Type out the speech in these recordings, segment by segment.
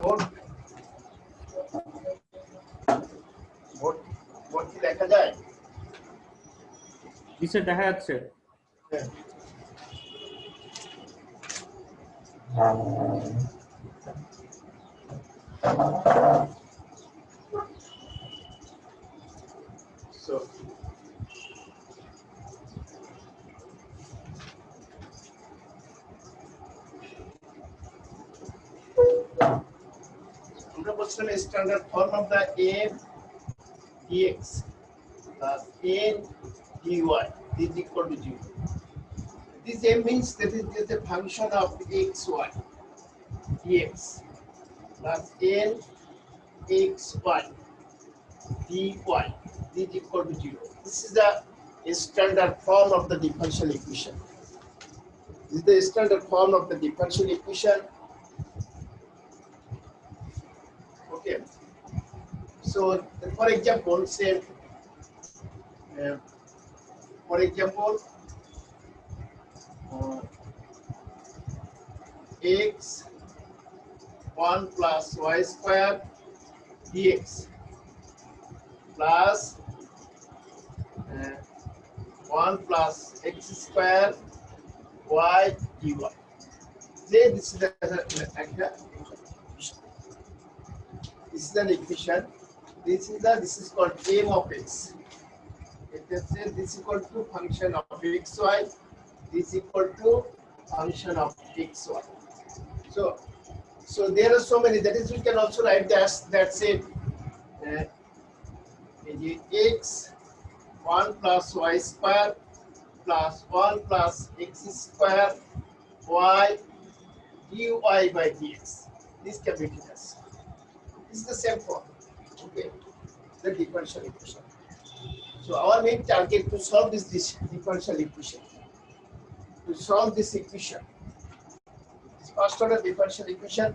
Board board কি দেখা যায়? নিচে দেখা যাচ্ছে। So আমরা বলছিলাম standard form of the m dx plus n dy is equal to 0. This m means that it is a function of xy dx plus n xy dy is equal to 0. This is the standard form of the differential equation. This is the standard form of the differential equation. Okay. So, for example, say, x 1 plus y square dx plus 1 plus x square y dy. This is an equation. This is called m of x. It can say this is equal to function of xy. This is equal to function of xy. So there are so many. That is, we can also write that say x 1 plus y square plus 1 plus x square y dy by dx. This can be written as. This is the same form. Okay, the differential equation. So our main target to solve this differential equation. To solve this equation, this first order differential equation.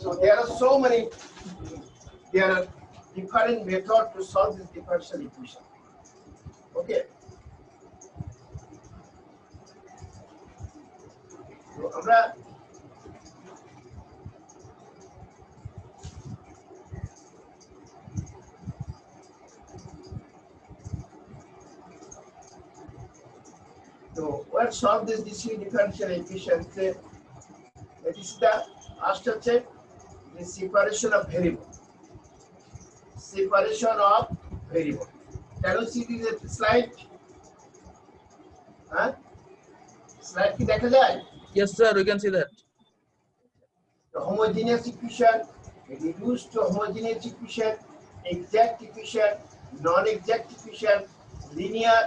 So there are so many. There are different methods to solve this differential equation. Okay. So আমরা So let's solve this differential equation. That is the first check the separation of variable. Separation of variable. Can you see this slide? Huh? Slide ki dekha jay? Yes, sir. We can see that. The homogeneous equation, reduced to homogeneous equation, exact equation, non-exact equation, linear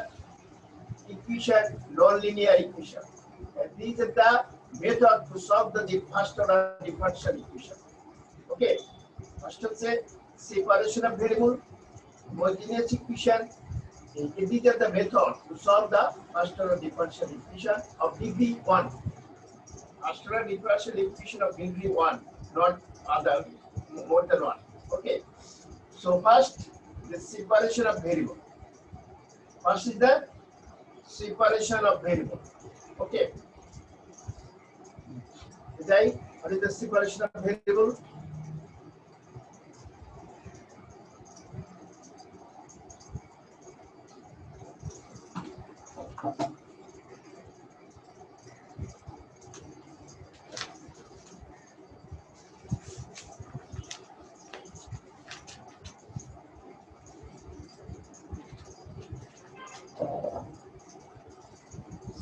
equation, non-linear equation. And these are the method to solve the first order differential equation. Okay. First of all, separation of variable, homogeneous equation. These are the method to solve the first order differential equation of degree 1. First order differential equation of degree 1, not other, more than 1. Okay. So first, the separation of variable. First is the separation of variable. Okay. What is the separation of variable?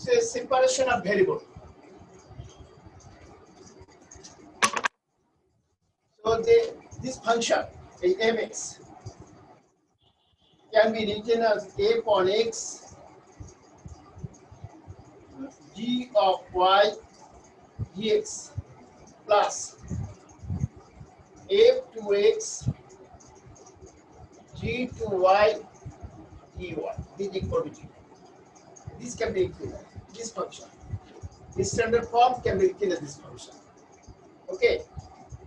Say separation of variable. So this function, a mx, can be written as a upon x g of y dx plus f to x g to y dy. This is equal to 0. This can be written as this function. This standard form can be written as this function. Okay.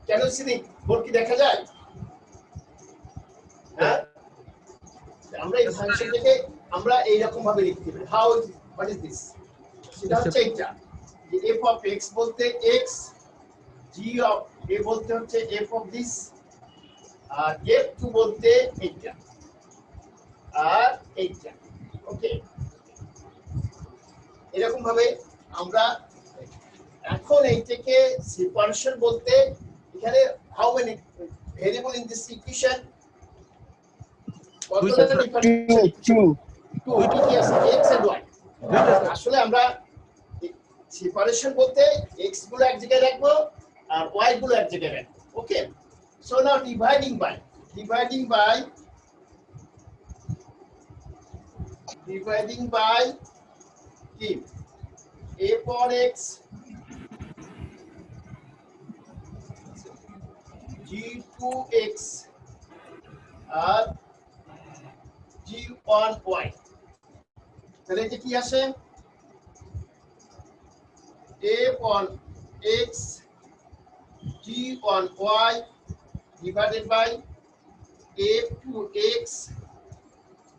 Can you see the board ki dekha jay? হ্যাঁ আমরা এই ফাংশনটাকে আমরা এই রকম ভাবে লিখতে পারি। How what is this? সেটা হচ্ছে এটা যে f of x বলতে x g of এ বলতে হচ্ছে এফ অফ দিস, আর এফ টু বলতে এইটা আর এইটা। ওকে, এরকম ভাবে আমরা এখন এইটাকে সেপারেশন বলতে এখানে how many variable in this equation, কতটা ডিফারেন্ট? টু কি আছে এক্স এন্ড ওয়াই। আসলে আমরা সেপারেশন বলতে এক্স গুলো এক জায়গায় রাখবো আর ওয়াই গুলো এক জায়গায় রাখবো। Okay, so now dividing by কি a for x g2x আর g1y, তাহলে এটা কি আসে a on x g1y divided by a to x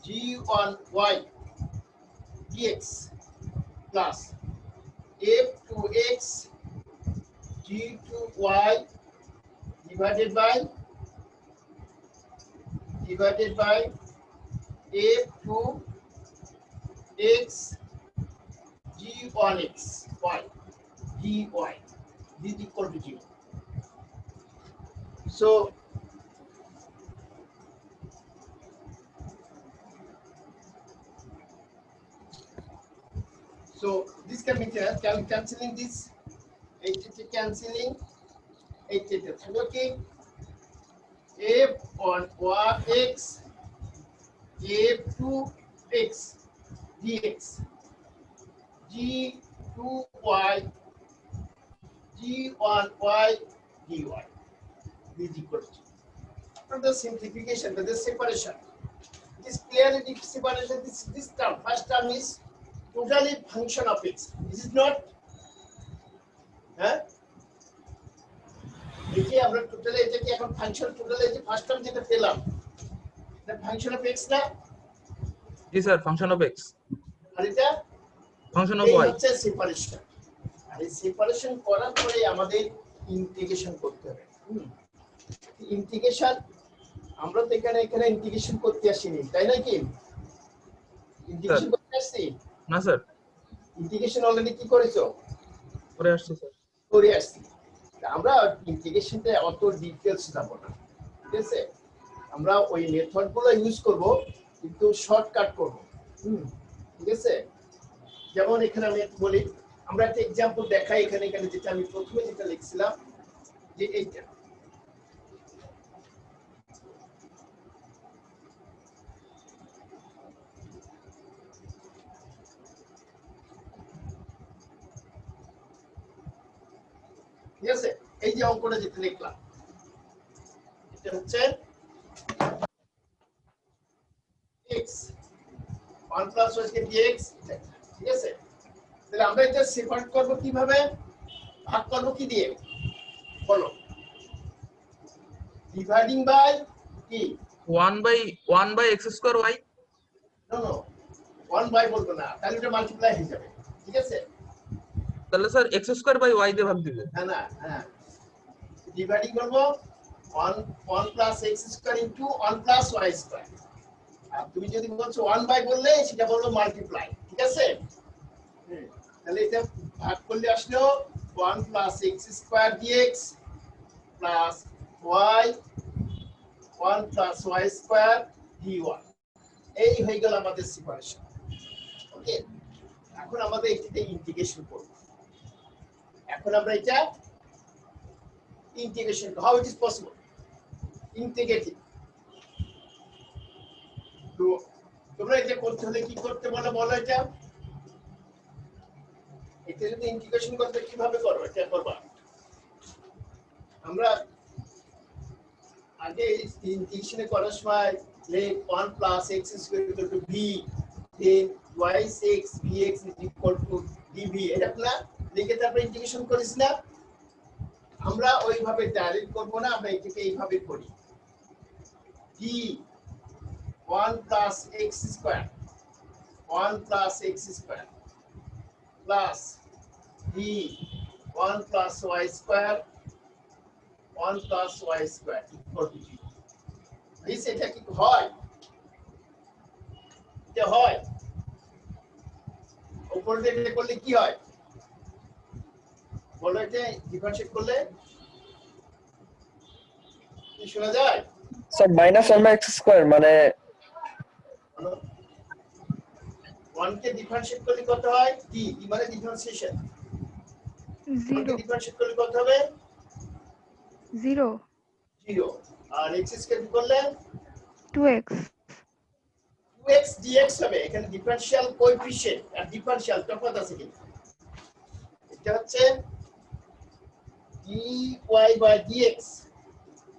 g1y dx plus f to x g2y divided by f to x g1x y dy is equal to 0. So this can be cancelling this, cancelling, okay, f on x f to x dx g2y g1y dy is equal to. From the simplification, the separation, it is clearly the separation. This term, first term is totally function of x. This is not, দেখি আমরা totally এটা কি এখন function totally যে first term যেটা পেলাম এটা function of x না? জি স্যার, ফাংশন অফ x। আর এটা ফাংশন অফ y হচ্ছে সেপারেশন। আর এই সেপারেশন করার পরে আমাদের ইন্টিগ্রেশন করতে হবে। ইন্টিগ্রেশন আমরা তো এখানে ইন্টিগ্রেশন করতে আসিনি, তাই না? কি ইন্টিগ্রেশন করতে আসছি না স্যার? ইন্টিগ্রেশন অলরেডি কি করেছো? করে আসছি স্যার, করে আসছি। আমরা ইন্টিগ্রেশনটা অত ডিটেইলস যাব না, ঠিক আছে? আমরা ওই মেথডগুলো ইউজ করব কিন্তু শর্টকাট করব। ঠিক আছে, যেমন এখানে আমি বলি, আমরা একটা एग्जांपल দেখাই। এখানে যেটা আমি প্রথমে যেটা লিখছিলাম যে এইটা, ঠিক আছে? এই যে অঙ্কটা যেটা লিখলাম এটা হচ্ছে x 1 প্লাস y কে dx, ঠিক আছে? তাহলে আমরা এটা সেপারেট করব কিভাবে? ভাগ করব কি দিয়ে বলো? ডিভাইডিং বাই কি 1 by x square y। No 1 by বলবো না, তাহলে এটা মাল্টিপ্লাই হয়ে যাবে, ঠিক আছে? তাহলে sir x square by y দিয়ে ভাগ দিব। না ডিভাইডিং করব 1 plus x square into 1 plus y square. আর তুমি যদি বলছো 1 বাই বললে সেটা বলবো মাল্টিপ্লাই, ঠিক আছে? তাহলে এটা ভাগ করলে আসলো 1 plus x square dx plus y 1 plus y square dy। এই হয়ে গেল আমাদের সেপারেশন। ওকে, এখন আমাদের এটাতে ইন্টিগ্রেশন করব। এখন আমরা এটা integration, how it is possible integrating. তো তোমরা এটা করতে হলে কি করতে বলো এটা যদি ইন্টিগ্রেশন করতে কিভাবে করো এটা করবা। আমরা আগে ইন্টিগ্রেশন করার সময় লেখ 1 plus x square equal to v, then y 6 vx is equal to dv, এটা না লিখে তারপর ইন্টিগ্রেশন করিস না? আমরা ওইভাবে ডাইরেক্ট করব না, আমরা এটাকে এইভাবে করি। d 1 plus x square 1 plus x square plus d 1 plus y square 1 plus y square equal to 0 please এটা কি হয় এটা হয় উপর দিকে করলে কি হয় বলো এটা ডিফারেন্সিয়েট করলে কি শোনা যায় স্যার -1/x স্কয়ার মানে 1 কে ডিফারেন্সিয়েট করলে কত হয় d মানে ডিফারেন্সিয়েশন 0 ডিফারেন্সিয়েট করলে কত হবে 0 0 আর x স্কয়ার করলে 2x 2x dx হবে এখানে ডিফারেনশিয়াল কোএফিশিয়েন্ট আর ডিফারেনশিয়াল তফাৎ আছে কিন্তু এটা হচ্ছে dy বাই dx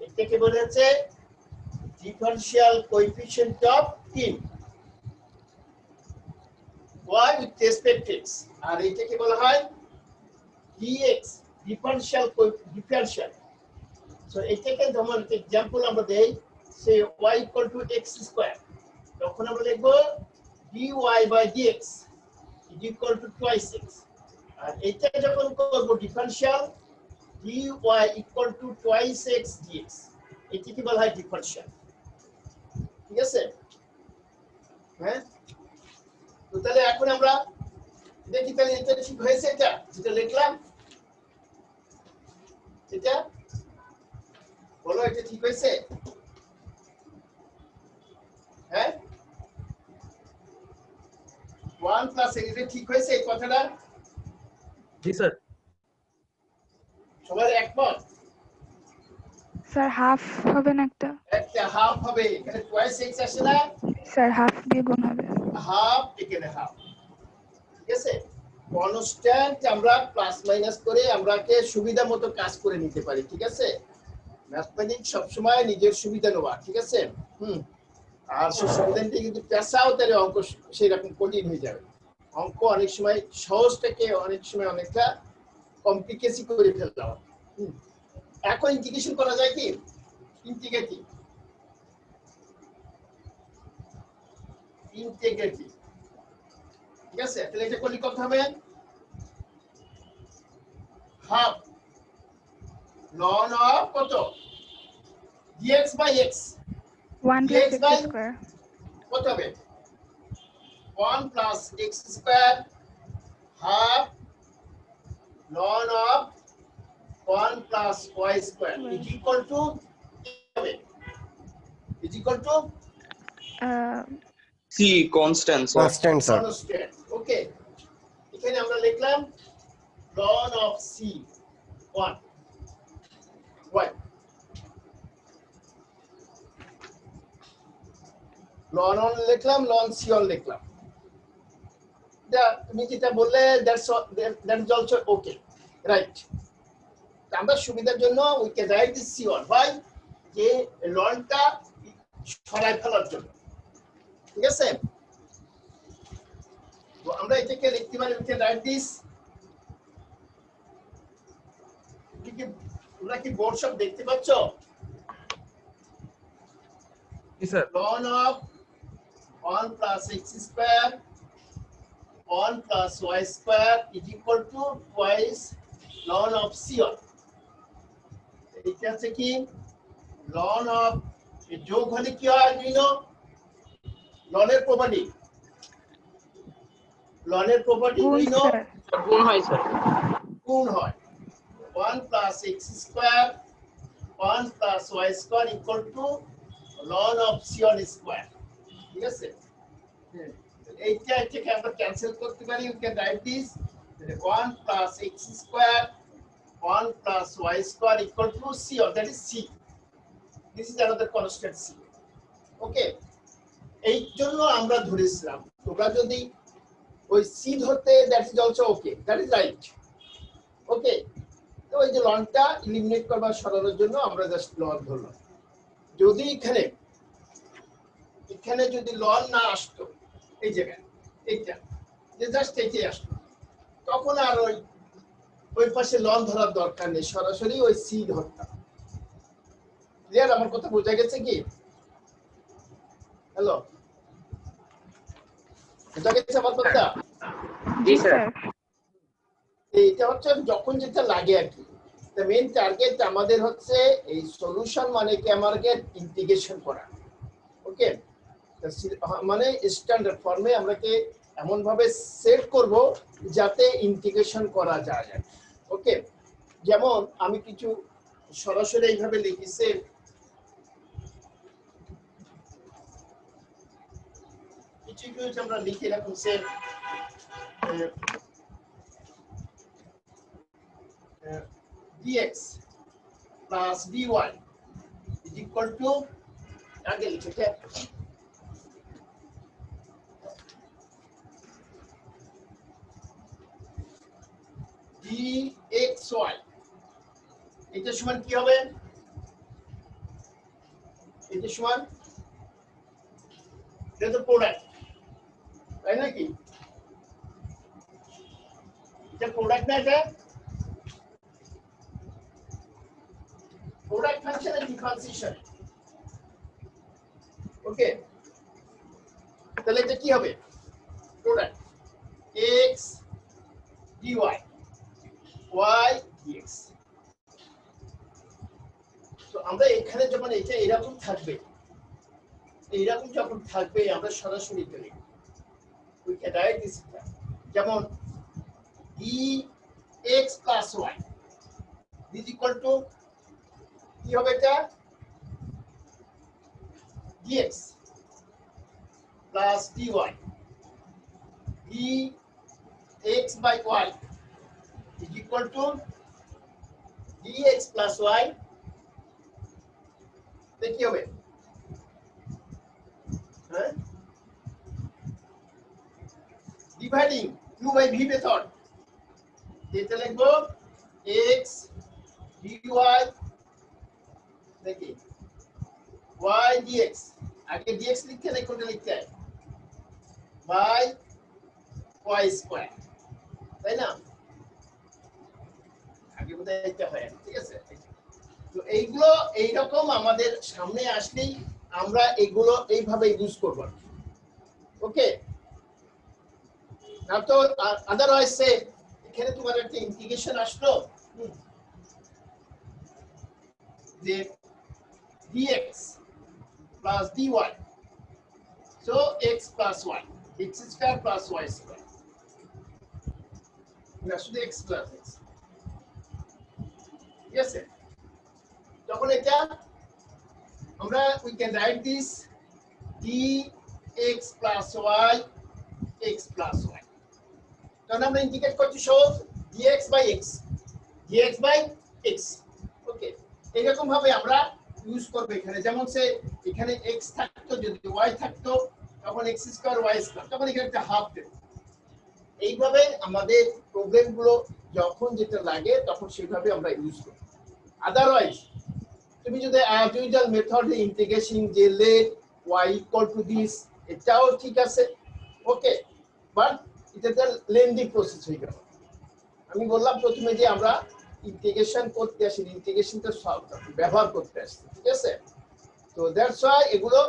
এটাকে বলা হচ্ছে differential coefficient of t y with respect to x আর এটাকে বলা হয় dx ডিফারেনশিয়াল ডিফারেনশিয়াল সো এটাকে যেমন एग्जांपल আমরা দেই সে y x স্কয়ার তখন আমরা লিখব dy by dx is equal to twice x আর এটা যখন করব differential dy equal to twice x dx এটাকে বলা হয় ডিফারেনশিয়াল ঠিক আছে হ্যাঁ তো তাহলে এখন আমরা দেখি তাহলে এটা ঠিক হয়েছে এটা যেটা লিখলাম এটা বলো এটা ঠিক হয়েছে হ্যাঁ 1 প্লাস এটা ঠিক হয়েছে এই কথাটা জি স্যার সবার একমত স্যার হাফ হবে না একটা হাফ হবে এখানে টুয়াইস x আসে না স্যার হাফ দিয়ে গুণ হবে হাফ এখানে হাফ ঠিক আছে কনস্ট্যান্ট আমরা প্লাস মাইনাস করে আমরাকে সুবিধা মতো কাজ করে নিতে পারি ঠিক আছে ম্যাথমেটিক্স সব সময় নিজের সুবিধা নেওয়া ঠিক আছে আর সেই সুবিধাটা কিন্তু পেশাও তাহলে অঙ্ক সেই রকম কঠিন হয়ে যাবে অঙ্ক অনেক সময় সহজটাকে অনেক সময় অনেকটা কমপ্লিকেসি করে ফেলতে হয় এখন ইন্টিগ্রেশন করা যায় কি ইন্টিগ্রেটিভ ঠিক আছে তাহলে এটা করলে কত হবে হাফ ln of কত dx by x 1 plus dx by x square কত হবে 1 plus x square half ln of 1 plus y square is equal to C constant sir. Constant sir constant ওকে এখানে আমরা লিখলাম ln of c 1 y ln on লিখলাম ln c on লিখলাম তুমি যেটা বললে that is also okay right আমরা সুবিধার জন্য we can write this c1 why যে lnটা সরাই ফেলার জন্য ঠিক আছে তো আমরা এটাকে লিখতে পারি we can write this তোমরা কি বোর্ড সব দেখতে পাচ্ছো জি sir ln of 1 plus x square 1 plus y square is equal to twice ln of c1 এটা আছে কি ln of এই যোগ হলে কি হয় ln এর প্রপার্টি গুণ স্যার গুণ হয় স্যার গুণ হয় 1 plus x square 1 plus y square equal to ln of c1 square ঠিক আছে এইটা এটাকে আমরা ক্যান্সেল করতে পারি you can write this 1 plus x square 1 plus y square equal to c or that is c this is another constant c okay এই জন্য আমরা ধরেছিলাম তোমরা যদি ওই c ধরতে that is also okay that is right okay তো এই যে লনটা এলিমিনেট করবার সরানোর জন্য আমরা জাস্ট লন ধরলাম যদি এখানে যদি লন না আসতো এই জায়গায় এইটা যে জাস্ট এইটাই আসতো তখন আর ওই পাশে লন ধরার দরকার নেই সরাসরি ওই সি ধরতাম ক্লিয়ার আমার কথা বোঝা গেছে কি হ্যালো বোঝা গেছে আমার কথা জি স্যার স্যার এইটা হচ্ছে যখন যেটা লাগে আর কি দ্য মেইন টার্গেট আমাদের হচ্ছে এই সলিউশন মানে কি আমাকে ইন্টিগ্রেশন করা। ওকে, মানে স্ট্যান্ডার্ড ফর্মে আমরাকে এমন ভাবে সেট করব যাতে ইন্টিগ্রেশন করা যায়। ওকে, যেমন আমি কিছু সরাসরি এইভাবে লিখেছি, কিছু কিছু আমরা লিখে রাখুন সে dx plus dy is equal to আগে লিখে dxy এটা সমান কি হবে? এটা সমান এটা তো প্রোডাক্ট, তাই নাকি? এটা প্রোডাক্ট না, এটা প্রোডাক্ট ফাংশনের ডিফারেন্সিয়েশন। ওকে, তাহলে এটা কি হবে? Product x dy y dx। তো আমরা এখানে যখন এটা এরকম থাকবে, এইরকম যখন থাকবে আমরা সরাসরি করি we can write this যেমন dx plus y is equal to কি হবে? এটা dx plus dy dx by y is equal to dx plus y কি হবে? হ্যাঁ, dividing q by v method, এটা লিখবো x dy দেখি y dx, আগে dx লিখতে না কোনটা লিখতে হয়? by y স্কয়ার, তাই না? আগে বোধহয় এটা হয়, ঠিক আছে? তো এইগুলো এইরকম আমাদের সামনে আসলেই আমরা এগুলো এইভাবে ইউজ করব। ওকে, না তো আদারওয়াইজ এখানে তোমার একটা ইন্টিগ্রেশন আসলো যে dx plus dy, so x plus y, x square plus y square, না শুধু x plus x। ঠিক আছে, তখন এটা আমরা we can write this dx plus y x plus y, তখন আমরা ইন্টিগ্রেট করছি সহজ dx by x, dx by x। ওকে, এরকম ভাবে আমরা ইউজ করব এখানে। যেমন সে এখানে x থাকতো, যদি y থাকতো তখন x স্কয়ার y স্কয়ার, তখন এখানে একটা হাফ দেব। এইভাবে আমাদের প্রবলেমগুলো যখন যেটা লাগে তখন সেইভাবে আমরা ইউজ করি। আদারওয়াইজ তুমি যদি অ্যাজ ইউজুয়াল মেথড ইন্টিগ্রেশন যে let y equal to this, এটাও ঠিক আছে। ওকে, বাট এটা তো লেন্দি প্রসেস হয়ে গেল। আমি বললাম প্রথমে যে আমরা ইন্টিগ্রেশন করতে আসি, ইন্টিগ্রেশনটা ব্যবহার করতে আসি, ঠিক আছে? তো দ্যাটস ওয়াই এগুলো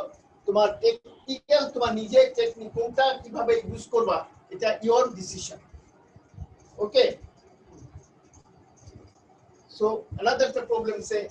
তোমার টেকনিক্যাল, তোমার নিজের টেকনিক কোনটা কিভাবে ইউজ করবা এটা your decision. Okay, so another the problem say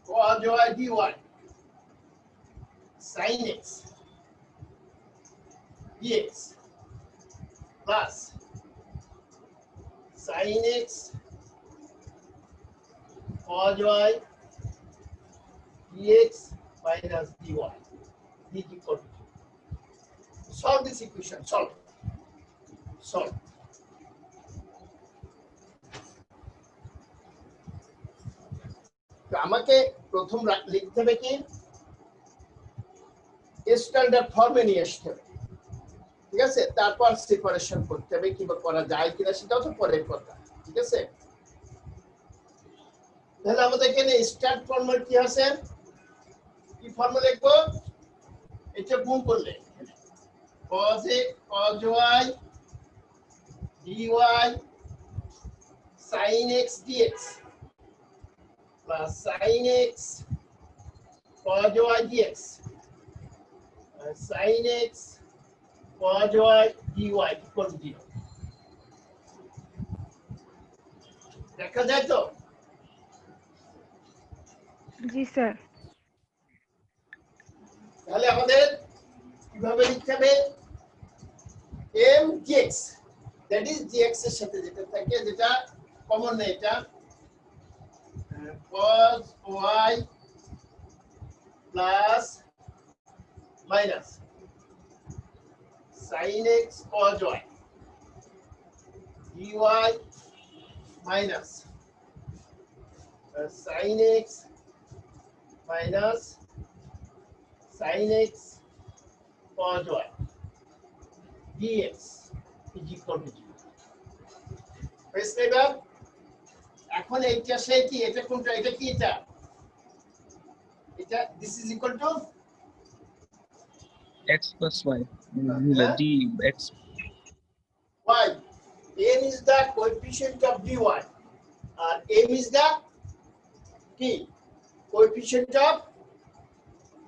cos y dy sin x dx plus sin x cos y dx minus dy is equal to, solve this equation, solve তো আমাকে প্রথম লিখতে হবে কি স্ট্যান্ডার্ড ফর্মে নিয়ে আসতে হবে, ঠিক আছে? তারপর সেপারেশন করতে হবে, কিংবা করা যায় কিনা সেটাও তো পরের কথা, ঠিক আছে? তাহলে আমাদের এখানে স্ট্যান্ডার্ড ফর্মুলা কি আছে? কি ফর্মুলা লিখবো? এটা গুণ করলে cos y dy sin x dx plus sin x cos y dx sin x cos y dy equal to 0 দেখা যায় তো জি স্যার তাহলে আমাদের কিভাবে লিখতে হবে m dx that is dx এর সাথে যেটা থাকে যেটা কমন না এটা cos y plus minus sin x cos y dy minus sin x minus sin x cos y dx is equal to 0 বুঝতে পারবে এখন এইটা সেই কি এটা কোনটা এটা কি এটা এটা this is equal to x plus y d x y n is the coefficient of dy and m is the কি coefficient of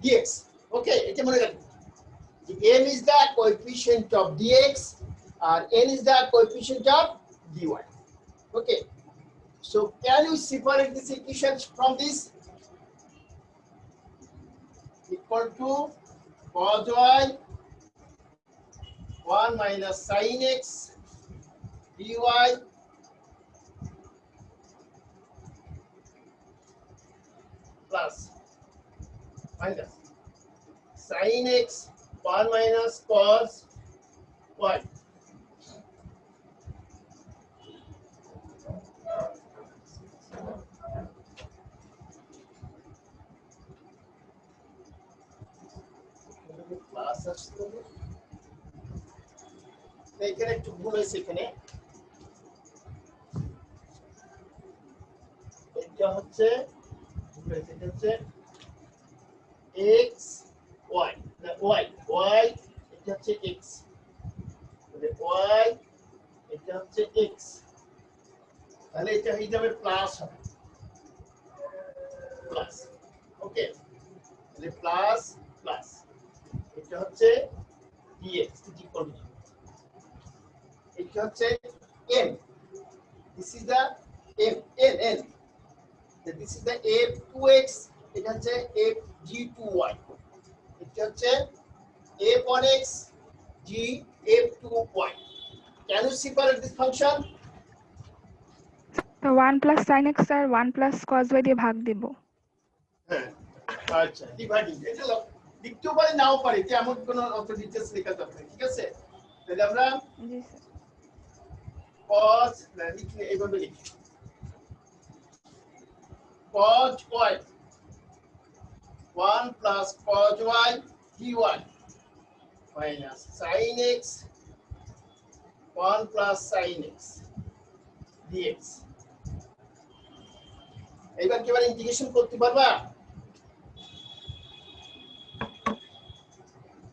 dx okay এটা মনে রাখবেন m is the coefficient of dx and n is the coefficient of dy okay so can you separate this equation from this equal to cos y 1 minus sin x dy plus minus sin x 1 minus cos y class আসছে এখানে একটু ভুল হয়েছে এখানে এটা হচ্ছে x y না y y এটা হচ্ছে x মানে y এটা হচ্ছে x তাহলে এটা হয়ে যাবে প্লাস হবে প্লাস ওকে তাহলে প্লাস প্লাস এটা হচ্ছে dx ইকুয়াল টু এটা হচ্ছে m this is the m n this is the f2x এটা হচ্ছে fg2y এটা হচ্ছে f1x g f2y can you separate this function তো 1 plus sin x আর 1 plus cos y দিয়ে ভাগ দেব হ্যাঁ আচ্ছা ডিভাইডিং এটা লিখতেও পারি নাও পারি এমন কোনো অত ডিটেইলস লেখা দরকার নেই ঠিক আছে তাহলে আমরা জি স্যার cos লিখলে এইভাবে লিখি cos y 1 plus cos y dy minus sin x 1 plus sin x dx এইবার কিভাবে ইন্টিগ্রেশন করতে পারবা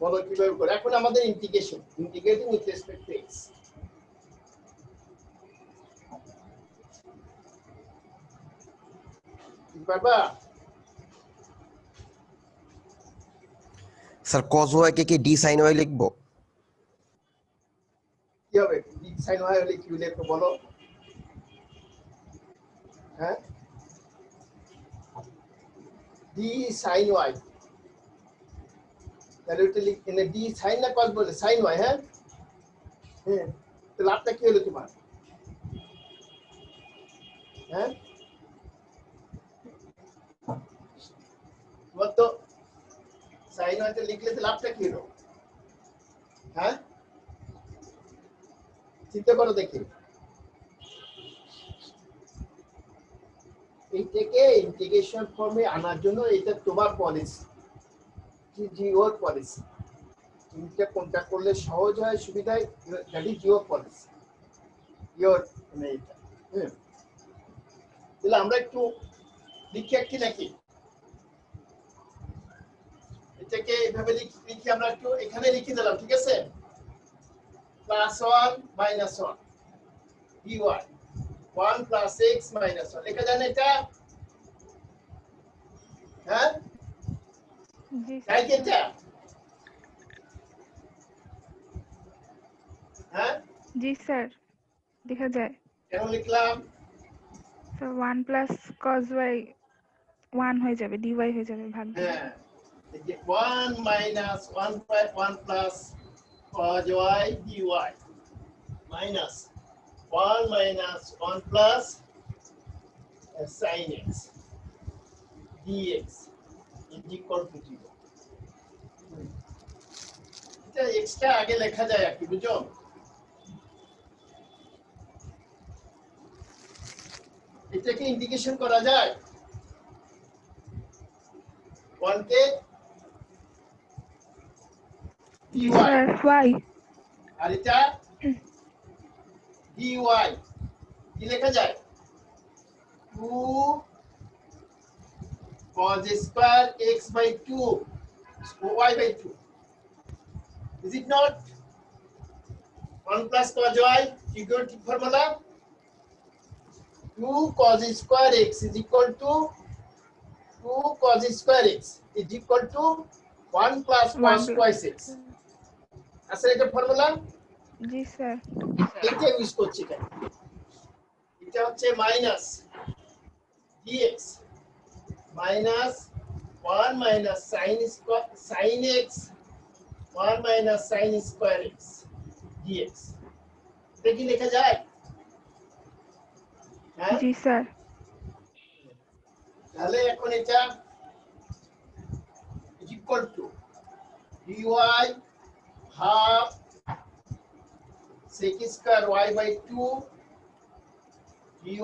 বলো কিভাবে করে এখন আমাদের integration integrating with respect to x পারবা স্যার cos y কে কি d sin y লিখবো কি হবে d sin y হলে কি লিখবো বলো হ্যাঁ d sin y তাহলে এটা লিখে d sin না cos বলে sin y হ্যাঁ হ্যাঁ তো লাভটা কি হলো তোমার হ্যাঁ তো sin y তে লিখলে তো লাভটা কি হলো হ্যাঁ চিন্তা করো দেখি এইটাকে ইন্টিগ্রেশন ফর্মে আনার জন্য এটা তোমার পলিসি জিওর পলিসি তুমি কোনটা করলে সহজ হয় সুবিধা হয় দ্যাট ইজ জিওর পলিসি ইওর মানে এটা তাহলে আমরা একটু লিখে একটি নাকি এটাকে এইভাবে লিখি আমরা একটু এখানে লিখে দিলাম, ঠিক আছে? +1 -1 dy 1 + x - 1 লেখা যায় না এটা? হ্যাঁ, জি তাই কি স্যার এটা? হ্যাঁ, জি স্যার দেখা যায় কেন লিখলাম? স্যার 1 প্লাস কজ ওয়াই 1 হয়ে যাবে dy হয়ে যাবে ভাগ দিলে হ্যাঁ, এই যে 1 - 1 plus cos y dy minus 1 minus 1 plus sin x dx is equal to 0. এটা এক্সট্রা আগে লেখা যায় আর কি, বুঝছো? এটাকে ইন্টিগ্রেশন করা যায় 1 কে dy স্যার y আর এটা dy কি লেখা যায়? 2 cos square x by 2 y by 2. Is it not? 1 plus cos y equal to formula 2 cos square x is equal to 2 cos square x is equal to 1 plus cos twice x. আসলে এটা formula জি sir এটা use করছি কেন? এটা হচ্ছে minus dx minus 1 minus sin x 1 minus sin square x dx. এটা কি লেখা যায়? হ্যাঁ, জি স্যার তাহলে এখন এটা equal to dy half sec square y by 2 dy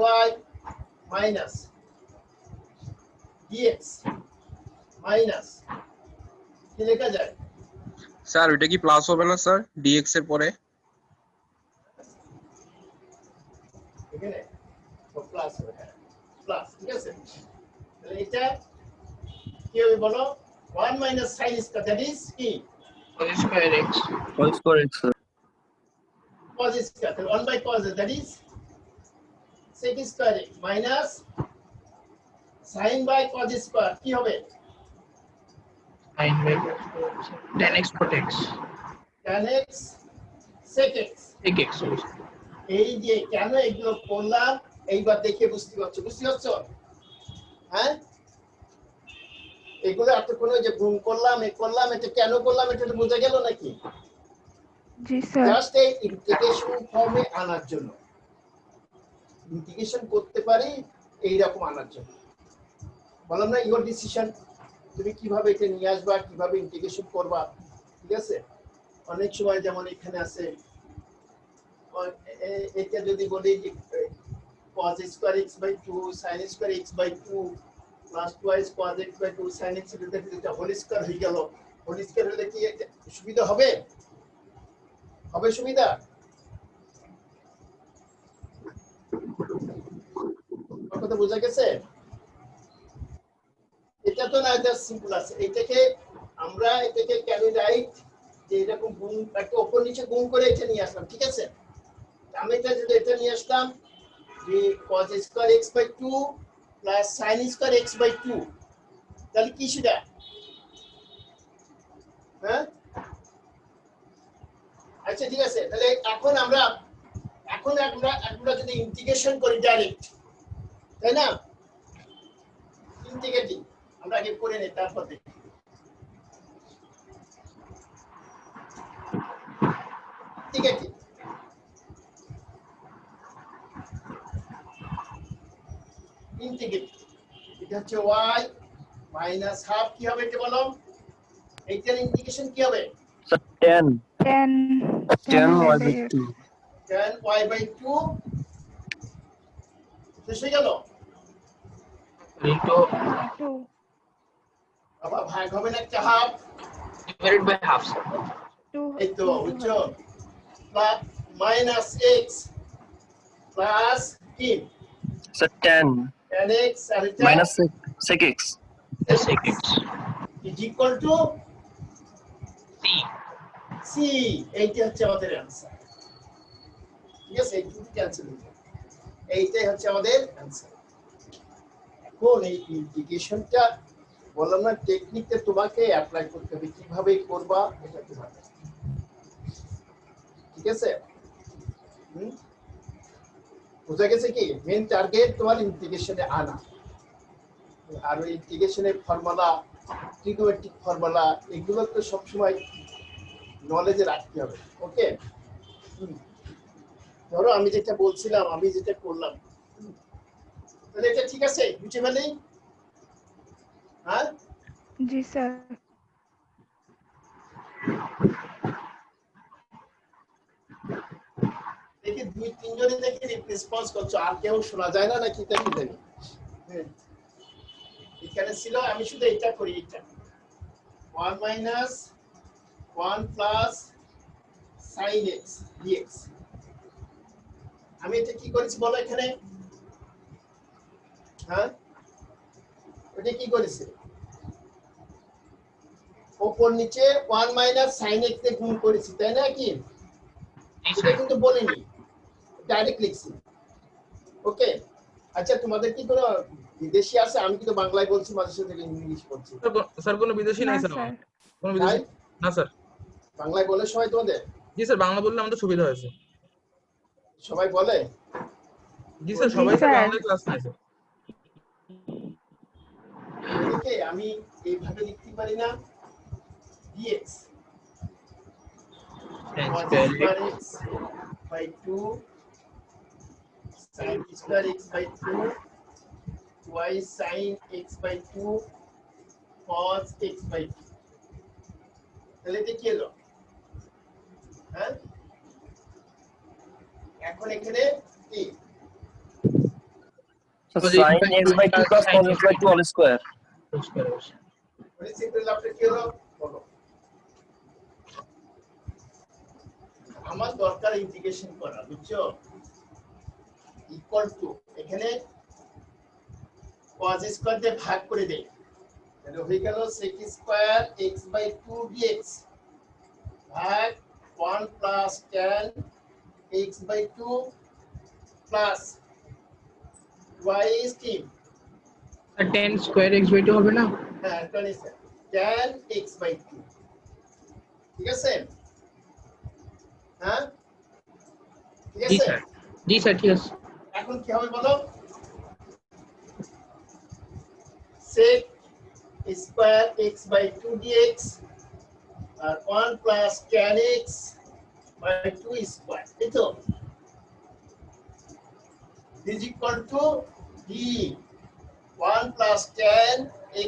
minus dx minus কি লেখা যায়? স্যার ওটা কি প্লাস হবে না স্যার dx এর পরে? এখানে প্লাস হবে, হ্যাঁ প্লাস, ঠিক আছে? তাহলে এটা কি হবে বলো? 1 minus sin square, that is কি? cos square x whole square x Cos square, তাহলে 1 by cos, that is sec square x minus sin by cos square কি হবে? sin by tan x cot x tan x sec x. sec x এই যে কেন এগুলো করলাম এইবার দেখে বুঝতে পারছো? হ্যাঁ, এগুলো এতক্ষণ যে গুণ করলাম এটা কেন করলাম এটা তো বোঝা গেল নাকি? জি স্যার জাস্ট এই ইন্টিগ্রেশন ফর্মে আনার জন্য, ইন্টিগ্রেশন করতে পারি এইরকম আনার জন্য বললাম না, ইওর ডিসিশন, তুমি কিভাবে এটা নিয়ে আসবা, কিভাবে ইন্টিগ্রেশন করবা, ঠিক আছে? অনেক সময় যেমন এখানে আছে এটা যদি বলি যে cos square x by 2 sin square x by 2 plus twice cos x by 2 sin x এটা হোল স্কয়ার হয়ে গেল। হোল স্কয়ার হলে কি সুবিধা হবে? হবে সুবিধা? কথা বোঝা গেছে? এটা তো না, এটা সিম্পল আছে। এটাকে ক্যান রাইট যে এরকম গুণ একটা উপর নিচে গুণ করে এটা নিয়ে আসলাম, ঠিক আছে? আমি এটা নিয়ে আসলাম যে cos square x by 2 plus sin square x by 2, তাহলে কি সেটা? হ্যাঁ, আচ্ছা ঠিক আছে। তাহলে এখন আমরা যদি ইন্টিগ্রেশন করি ডাইরেক্ট, তাই না? ইন্টিগ্রেটিং আমরা আগে করে নিই, তারপর দেখি। ইন্টিগ্রেটিং এটা হচ্ছে y মাইনাস হাফ কি হবে এটা বলো? এইটার ইন্টিগ্রেশন কি হবে? 10 10 10 y y by by 2 10 y by 2 শেষ হয়ে গেল। into 2 আবার ভাগ হবে না একটা half, divided by half sir. 2 এই তো বুঝছো? প্লাস মাইনাস x প্লাস কি so 10 10x আর এটা minus sec x sec x is equal to C, এইটা হচ্ছে আমাদের অ্যান্সার। ঠিক আছে, এই দুটো ক্যান্সেল হয়ে যাবে, এইটাই হচ্ছে আমাদের অ্যান্সার। এখন এই ইন্টিগ্রেশনটা বললাম না, টেকনিকটা তোমাকে অ্যাপ্লাই করতে হবে, কিভাবে করবা এটা তোমাকে। ঠিক আছে, বুঝা গেছে কি? মেন টার্গেট তোমার ইন্টিগ্রেশনে আনা, আর ওই ইন্টিগ্রেশনের ফর্মুলা, ট্রিগোমেট্রিক ফর্মুলা, এগুলো তো সবসময় নলেজে রাখতে হবে। ওকে, ধরো আমি যেটা বলছিলাম, আমি যেটা করলাম, তাহলে এটা ঠিক আছে, বুঝে ফেলি? হ্যাঁ, জি স্যার। দেখি 2-3 জনই দেখি রেসপন্স করছো, আর কেউ শোনা যায় না নাকি? এটা কি জানি। এখানে ছিল, আমি শুধু এটা করি, এটা 1 minus 1 plus sin x dx। আমি এটা কি করেছি বলো এখানে? হ্যাঁ, এটা কি করেছে? উপর নিচে 1 minus sin x তে গুণ করেছি, তাই না কি? এটা কিন্তু বলিনি, ডাইরেক্ট লিখছি। ওকে, আচ্ছা তোমাদের কি কোনো বিদেশি আছে? আমি কিন্তু বাংলায় বলছি, মাঝে সাথে ইংলিশ বলছি। স্যার কোনো বিদেশি নাই না স্যার, স্যার। কোনো বিদেশি না স্যার। বাংলায় বলে সবাই তোমাদের? জি স্যার, বাংলা বললে আমাদের সুবিধা হয়েছে। সবাই বলে? জি স্যার, জি সবাই স্যার স্যার। বাংলায় ক্লাস নেয় স্যার। এটাকে আমি এইভাবে লিখতে পারি না, dx Tan cos square square x by 2 sin square x by 2 y sin x by 2 cos x by 2। তাহলে এটা কি হলো? হ্যাঁ, এখন এখানে কি? So sin x by 2 plus cos x by 2 all square. মানে সিম্পল লাভটা কি হলো বলো? আমার দরকার ইন্টিগ্রেশন করা, বুঝছো? ইকুয়াল টু, এখানে cos স্কয়ার দিয়ে ভাগ করে দেই, তাহলে হয়ে গেল sec square x by 2 dx ভাগ 1 plus tan x by 2 plus y is কি? tan square x by 2 হবে না? হ্যাঁ, tan x by 2। ঠিক আছে? হ্যাঁ, ঠিক জি আছে। স্যার, জি স্যার, ঠিক আছে। এখন কি হবে বলো? sec square x by 2 dx R 1 plus tan x by 2 square, এই তো, is equal to d 1 plus tan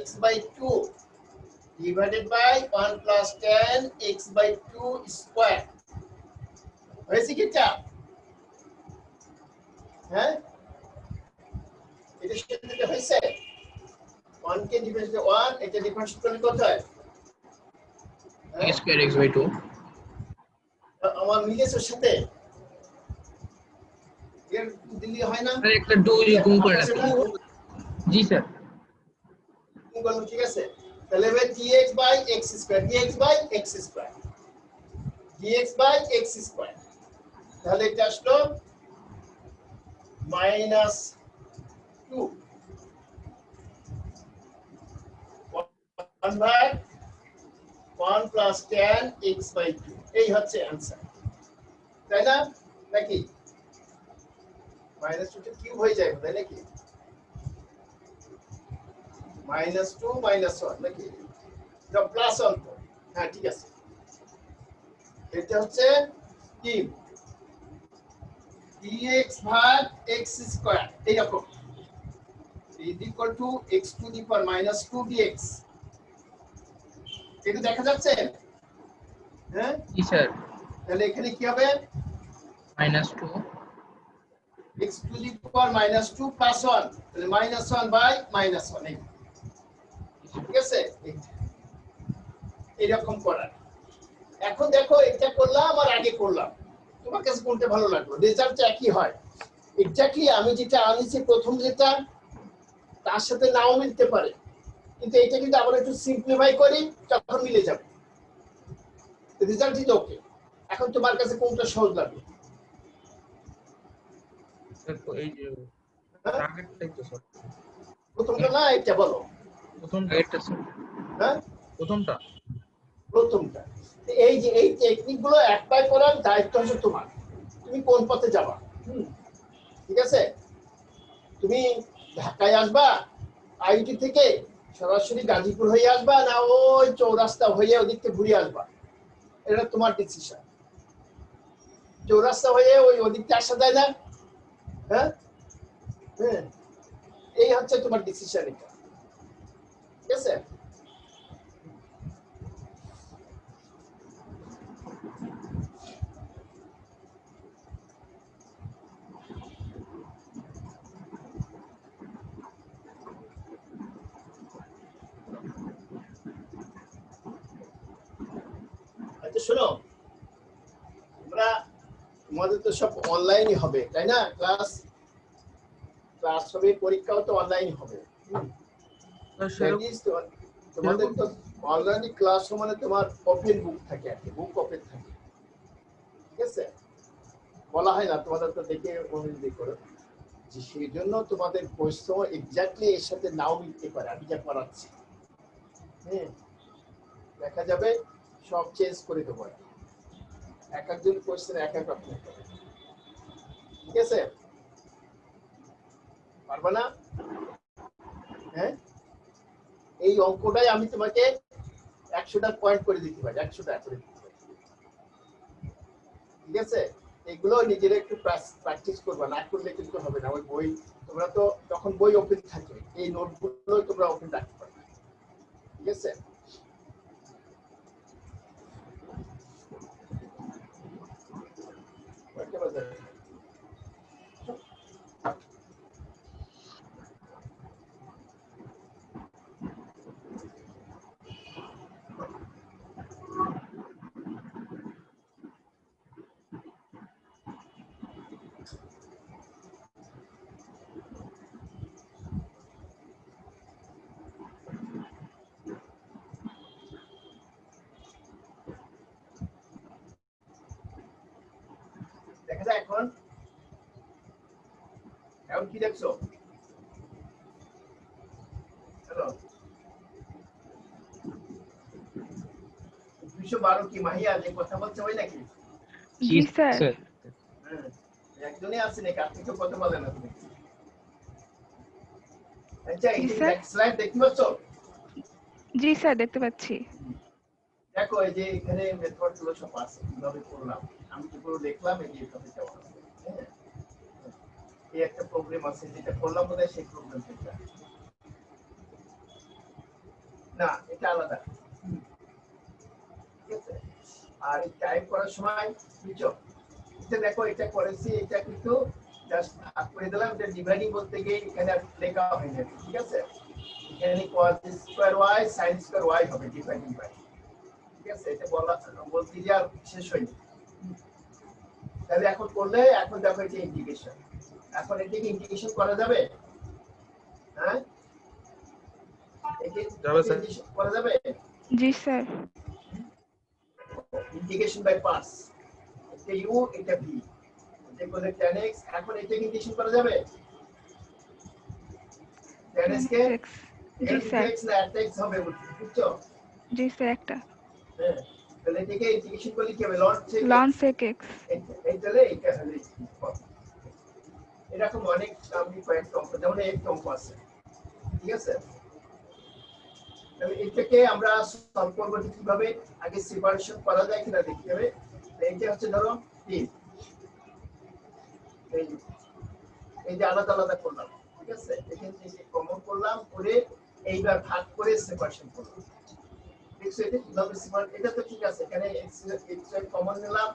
x by 2 divided by 1 plus tan x by 2 square। হয়েছে কি এটা? হ্যাঁ, এটা সেটা হয়েছে। 1 কে ডিভাইড বাই 1, এটা ডিফারেন্স করলে কত হয়? tan square x by 2 আমার মিলেছে ওর সাথে, এর দিল্লি হয় না? আর একটা 2 গুণ করে রাখি। জি স্যার। গুণ করলাম, ঠিক আছে। তাহলে হবে dx by x square, dx by x square, dx by x square. তাহলে এটা আসলো -2 1 by 1 plus tan x by 2, এই হচ্ছে आंसर, তাই না? নাকি -2 টা কিউব হয়ে যায়, তাই নাকি? -2 -1 নাকি? এটা প্লাস অন্ত, হ্যাঁ ঠিক আছে। এটা হচ্ছে কি? dx ভাগ x স্কয়ার, এই রকম, is equal to x to the power -2 dx। এটা দেখা যাচ্ছে? হ্যাঁ, জি স্যার। তাহলে এখানে কি হবে? -2 x to the power -2 plus 1, তাহলে -1 by -1, এই ঠিক আছে। এইরকম করা। এখন দেখো, এটা করলাম আর আগে করলাম, তোমার কাছে কোনটা ভালো লাগলো? রেজাল্ট একই হয় এক্স্যাক্টলি। আমি যেটা আনিছি প্রথম, যেটা তার সাথে নাও মিলতে পারে, কিন্তু এটা কিন্তু আবার একটু সিম্পলিফাই করি, তখন মিলে যাবে। Result is okay. এখন তোমার কাছে কোনটা সহজ লাগে? স্যার এই যে হ্যাঁ? টার্গেটটাই তো স্যার। প্রথমটা না এটা বলো। প্রথমটা এটা স্যার হ্যাঁ, প্রথমটা প্রথমটা। এই যে এই টেকনিক গুলো অ্যাপ্লাই করার দায়িত্ব হচ্ছে তোমার। তুমি কোন পথে যাবা? ঠিক আছে, তুমি ঢাকায় আসবা আইটি থেকে সরাসরি গাজীপুর হয়ে আসবা, না ওই চৌরাস্তা হয়ে ওদিক থেকে ঘুরে আসবা, এটা তোমার ডিসিশন। চৌরাস্তা হয়ে ওই ওদিকটা আসা যায় না? হ্যাঁ হ্যাঁ, এই হচ্ছে তোমার ডিসিশন এটা। ঠিক আছে, আচ্ছা শোনো, তোমাদের তো সব অনলাইনই হবে তাই না? ক্লাস ক্লাস হবে, পরীক্ষাও তো অনলাইন হবে। তোমাদের তো অনলাইন ক্লাস মানে তোমার ওপেন বুক থাকে, আর কি বুক ওপেন থাকে। ঠিক আছে, বলা হয় না তোমাদের তো দেখে অনুযায়ী করো, যে সেই জন্য তোমাদের প্রশ্ন এক্স্যাক্টলি এর সাথে নাও মিলতে পারে। আমি যা পড়াচ্ছি দেখা যাবে সব চেঞ্জ করে দেবো, এক একজন কোশ্চেন এক এক রকম। ঠিক আছে, পারবা না? হ্যাঁ, এই অঙ্কটাই আমি তোমাকে 100টা পয়েন্ট করে দিতে পারি, 100টা করে দিতে পারি। ঠিক আছে, এগুলো নিজেরা একটু প্র্যাকটিস করবা, না করলে কিন্তু হবে না। ওই বই তোমরা তো তখন বই ওপেন থাকে, এই নোটগুলো তোমরা ওপেন রাখতে পারবে। ঠিক আছে, দেখা যায় এখন এখন কি দেখছো? হ্যালো, 212 কি মাহিয়া যে কথা বলছে ওই নাকি? জি স্যার। হ্যাঁ, একজনই আছে নাকি? আপনি তো কথা বলেন না তুমি। আচ্ছা, এই জি স্যার। নেক্সট স্লাইড দেখতে পাচ্ছ? জি স্যার দেখতে পাচ্ছি। দেখো এই যে এখানে মেথড গুলো সব আছে, কিভাবে করলাম আমি তো পুরো দেখলাম। এই যে এভাবে যাওয়া আছে, হ্যাঁ, এই একটা প্রবলেম আছে যেটা করলাম বোধহয় সেই প্রবলেম থেকে না, এটা আলাদা। ঠিক আছে, আর এই টাইপ করার সময় বুঝছো, এটা দেখো এটা করেছি, এটা কিন্তু জাস্ট ভাগ করে দিলাম, এটা ডিভাইডিং বলতে গিয়ে এখানে লেখা হয়নি। ঠিক আছে, এখানে cos square y sin square y হবে ডিভাইডিং বাই। ঠিক আছে, এটা বলতে গিয়ে আর শেষ হয়নি। তাহলে এখন করলে, এখন দেখো এটা ইন্টিগ্রেশন, এখন এটাকে ইন্টিগ্রেশন করা যাবে? হ্যাঁ, যাবে স্যার। ইন্টিগ্রেশন করা যাবে? জি স্যার। ইন্টিগ্রেশন বাই পার্টস, এটা u এটা v, এটা করলে tan x। এখন এটাকে ইন্টিগ্রেশন করা যাবে? tan x কে জি স্যার। x না x হবে, বুঝছো? জি স্যার একটা। হ্যাঁ, তাহলে এটাকে ইন্টিগ্রেশন করলে কি হবে? ln sec x। এইটালে এটা হলে এরকম অনেক আমি কয়েক অঙ্ক, যেমন এক অঙ্ক আছে। ঠিক আছে, তাহলে এটাকে আমরা সলভ করব কিভাবে, আগে সেপারেশন করা যায় কিনা দেখতে হবে। এইটা হচ্ছে ধরো 3, এই যে আলাদা আলাদা করলাম। ঠিক আছে, এখান থেকে কমন করলাম, করে এইবার ভাগ করে সেপারেশন করলাম। দেখছো এটা কিভাবে সেপারেট? এটা তো ঠিক আছে, এখানে x কমন নিলাম,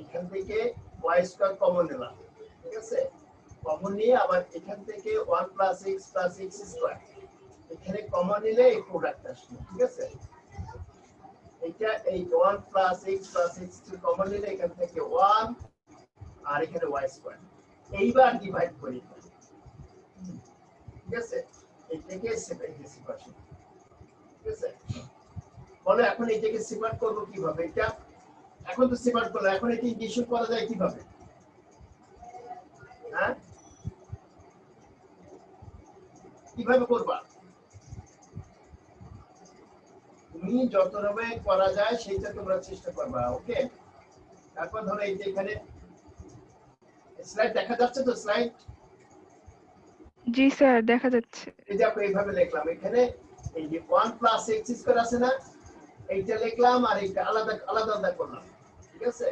এখান থেকে y স্কয়ার কমন নিলাম। ঠিক আছে, কমন নিয়ে আবার এখান থেকে 1 + x + x স্কয়ার এখানে কমন নিলে এই প্রোডাক্ট আসবে। ঠিক আছে, এটা এই 1 + x + x কমন নিলে এখান থেকে 1 আর এখানে y স্কয়ার, এইবার ডিভাইড করি। ঠিক আছে, এটাকে সেপারেশন। ঠিক আছে, বলো এখন এটাকে সেপারেট করব কিভাবে? এটা এখন তো সেপারেট করলো, এখন এটা ইন্টিগ্রেশন করা যায় কিভাবে? হ্যাঁ, কিভাবে করবা? তুমি যত রকমে করা যায় সেইটা তোমরা চেষ্টা করবা। ওকে, তারপর ধরো এই যে এখানে স্লাইড দেখা যাচ্ছে তো, স্লাইড জি স্যার দেখা যাচ্ছে। এই দেখো এইভাবে লিখলাম, এখানে এই যে 1 প্লাস এক্স স্কয়ার আছে না, এইটা লিখলাম আর এইটা আলাদা আলাদা আলাদা করলাম। ঠিক আছে,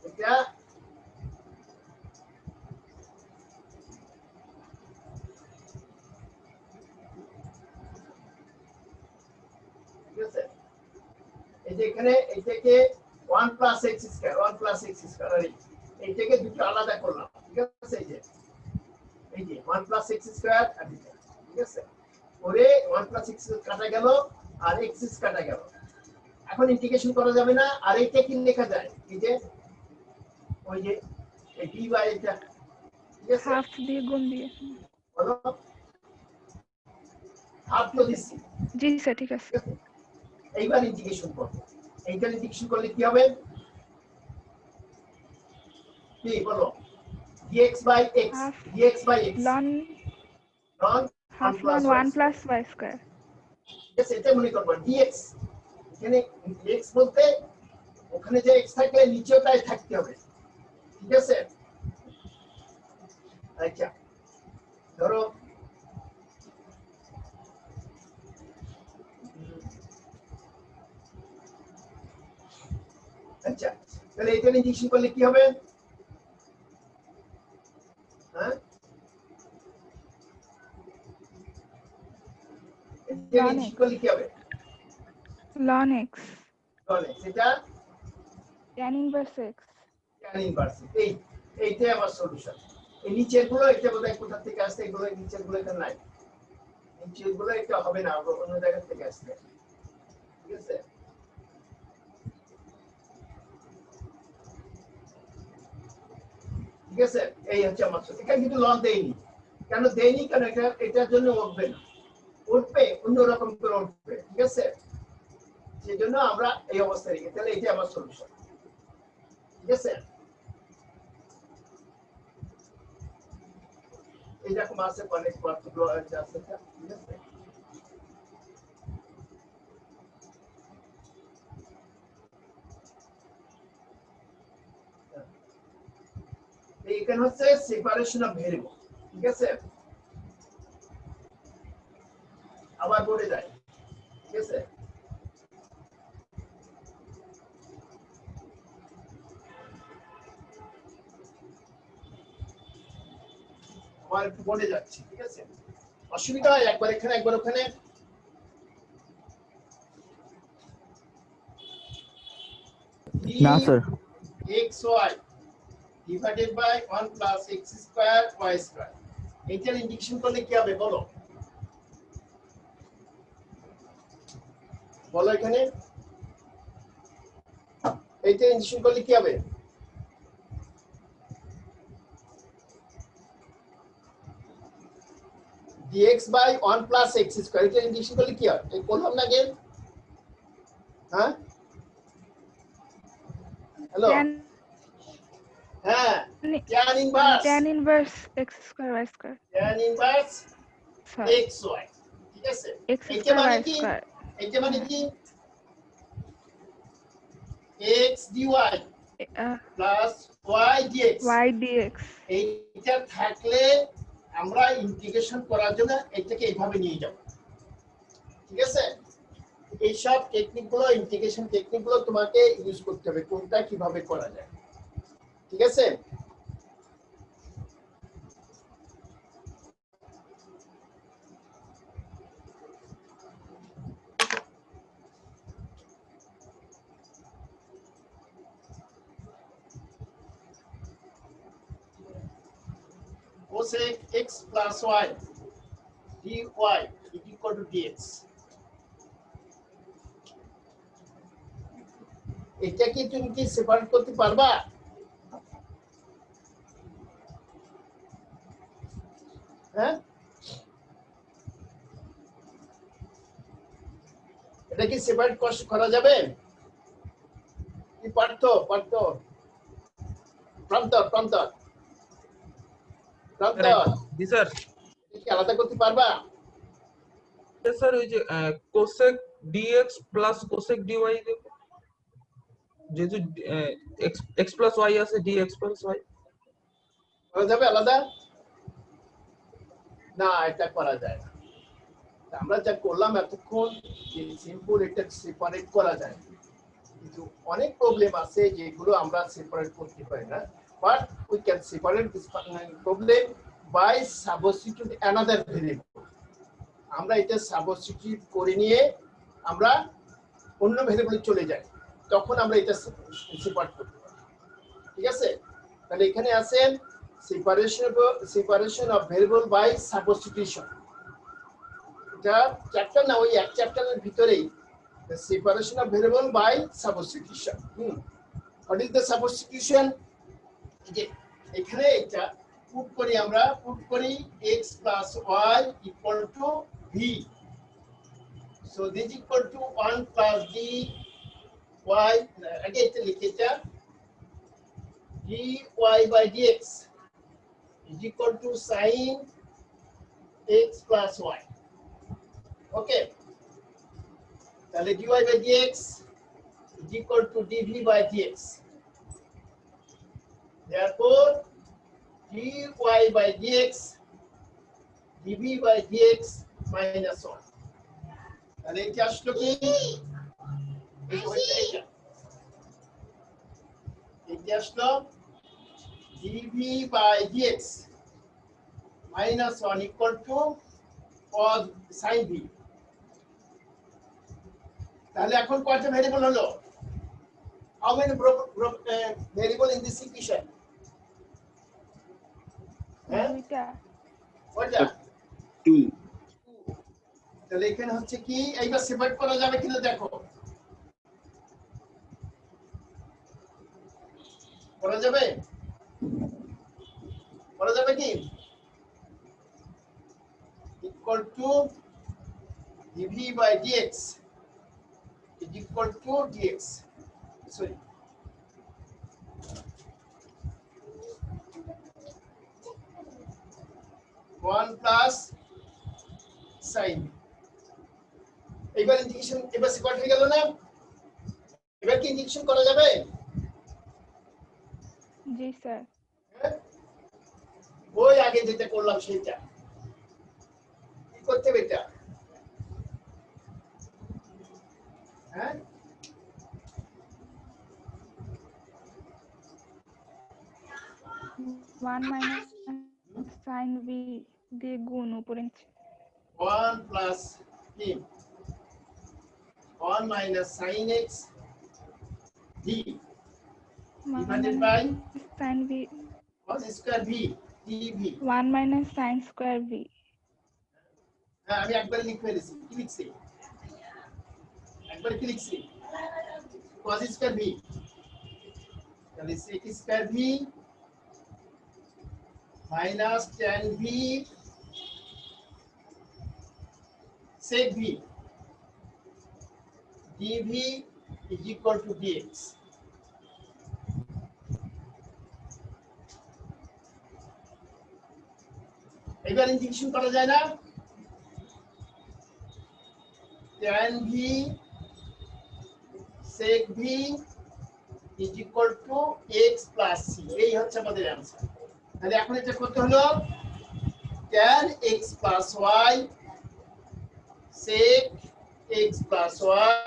এটা ঠিক আছে, এই যে এখানে এইটাকে 1 plus x square 1 plus x square আর এইটাকে দুটো আলাদা করলাম। ঠিক আছে, এই যে 1 প্লাস এক্স স্কয়ার আর এটা, ঠিক আছে, ওরে 1 প্লাস এক্স কাটা গেল আর এক্স কাটা গেল। এখন ইন্টিগ্রেশন করা যাবে না, আর এইটা কি লেখা যায়? এই যে ওই যে এই ডি বাই এটা, ঠিক আছে, হাফ দিয়ে গুণ দিয়ে। বলো হাফ তো দিছি। জি স্যার ঠিক আছে। ঠিক আছে, এইবার ইন্টিগ্রেশন করব। এইটা ইন্টিগ্রেশন করলে কি হবে? কি বলো? dx by x, half dx by x ln ln half 1 plus ln y 1 plus y square. ঠিক আছে, এটা মনে করবা dx, এখানে x বলতে ওখানে যে x থাকলে নিচেওটাই থাকতে হবে। ঠিক আছে, আচ্ছা ধরো আচ্ছা, তাহলে এটা ইন্টিগ্রেশন করলে কি হবে? হ্যাঁ, এটা ইন্টিগ্রেশন করলে কি হবে? লন x তাহলে সেটা tan inverse x। tan inverse. এইটাই আমার সলিউশন। এই নিচের গুলো এটা বোধহয় কোথা থেকে আসছে, এগুলো নিচের গুলো এখানে নাই, নিচের গুলো এটা হবে না, অন্য জায়গা থেকে আসছে। ঠিক আছে, ঠিক আছে, এই হচ্ছে আমার সলিউশন। এখানে কিন্তু লন দেইনি, কেন দেইনি? কারণ এটা এটার জন্য উঠবে না, উঠবে অন্যরকম করে উঠবে। ঠিক আছে, সেজন্য আমরা এই অবস্থায় রেখে, তাহলে এইটা আমার সলিউশন। ঠিক আছে, এইরকম আছে অনেক পার্থক্য আছে। ঠিক আছে, এইখানে হচ্ছে সেপারেশন অফ ভেরিয়েবল। ঠিক আছে, আবার বলে যায়। ঠিক আছে, আমার একটু বলে যাচ্ছি। ঠিক আছে, অসুবিধা হয় একবার এখানে একবার ওখানে। না sir. xy divided by 1 plus x square y square, এইটার ইন্টিগ্রেশন করলে কি হবে বলো? বলো এখানে এইটা ইন্টিগ্রেশন করলে কি হবে? dx by 1 plus x square, এটা ইন্টিগ্রেশন করলে কি হয়? এই করলাম না আগে? হ্যাঁ, হ্যালো, হ্যাঁ, tan inverse x square y square. tan inverse sir xy। ঠিক আছে, x এইটা স্কয়ার মানে y কি? স্কয়ার। এইটা মানে কি? x dy plus y dx। y dx। এইটা থাকলে আমরা ইন্টিগ্রেশন করার জন্য এটাকে এইভাবে নিয়ে যাব। ঠিক আছে, এই সব টেকনিকগুলো, ইন্টিগ্রেশন টেকনিকগুলো তোমাকে ইউজ করতে হবে, কোনটা কিভাবে করা যায়। ঠিক আছে, cosec x plus y dy is equal to dx। এটা কি তুমি কি সেপারেট করতে পারবা? হ্যাঁ, এটা কি সেপারেট করা যাবে? কি পার্থ প্রান্তর জি স্যার। কি আলাদা করতে পারবা? স্যার ওই যে cosec dx plus cosec dy দেব, যেহেতু এক্স প্লাস ওয়াই আছে, ডিএক্স প্লাস ওয়াই করা যাবে আলাদা? না, এটা করা যায় না। আমরা যা করলাম এতক্ষণ, সিম্পল এটা সেপারেট করা যায়, কিন্তু অনেক প্রবলেম আছে যেগুলো আমরা সেপারেট করতে পারি না, but we can separate this problem by substitute another variable. আমরা এটা সাবস্টিটিউট করে নিয়ে আমরা অন্য ভেরিয়েবলে চলে যাই, তখন আমরা এটা সেপারেট করতে পারি। ঠিক আছে? তাহলে এখানে আছে separation of variable by substitution. এটা চ্যাপ্টার না, ওই এক চ্যাপ্টারের ভিতরেই the separation of variable by substitution. What is the substitution? যে এখানে এটা পুট করি x plus y equal to v. So this is equal to 1 plus d y, আগে এটা লিখে এটা dy by dx is equal to sin x plus y. Okay, তাহলে dy by dx is equal to dv by dx. Therefore dy by dx dv by dx minus 1. তাহলে এটা আসলো কি? এটা আসলো dv by dx minus 1 equal to cos sin v. তাহলে এখন কয়টা ভেরিয়েবল হলো? How many variable in this equation? দুইটা। কয়টা? 2 তাহলে এখানে হচ্ছে কি, এইবার সেপারেট করা যাবে কিনা দেখো। করা যাবে কি? equal to dv by dx is equal to dx. Sorry, one plus sin. এবার ইন্টিগ্রেশন, এবার সেপারেট হয়ে গেল না? এবার কি ইন্টিগ্রেশন করা যাবে? জি স্যার। ওই আগে যেটা করলাম সেটা কি করতে হবে? এটা হ্যাঁ, ওয়ান মাইনাস সাইন ভি দিয়ে গুণ উপরে নিচে। 1 plus কি 1 minus sin x d divided by sine v cos square v dv. 1 minus sine square v. হ্যাঁ, আমি একবার লিখে ফেলেছি। কি লিখছি? একবার কি লিখছি? cos square v, তাহলে sec square v minus tan v sec v dv is equal to dx. এবার ইন্টিগ্রেশন করা যায় না? tan v sec v is equal to x plus c. এই হচ্ছে আমাদের आंसर। তাহলে এখন এটা করতে হলো tan x plus y sec x plus y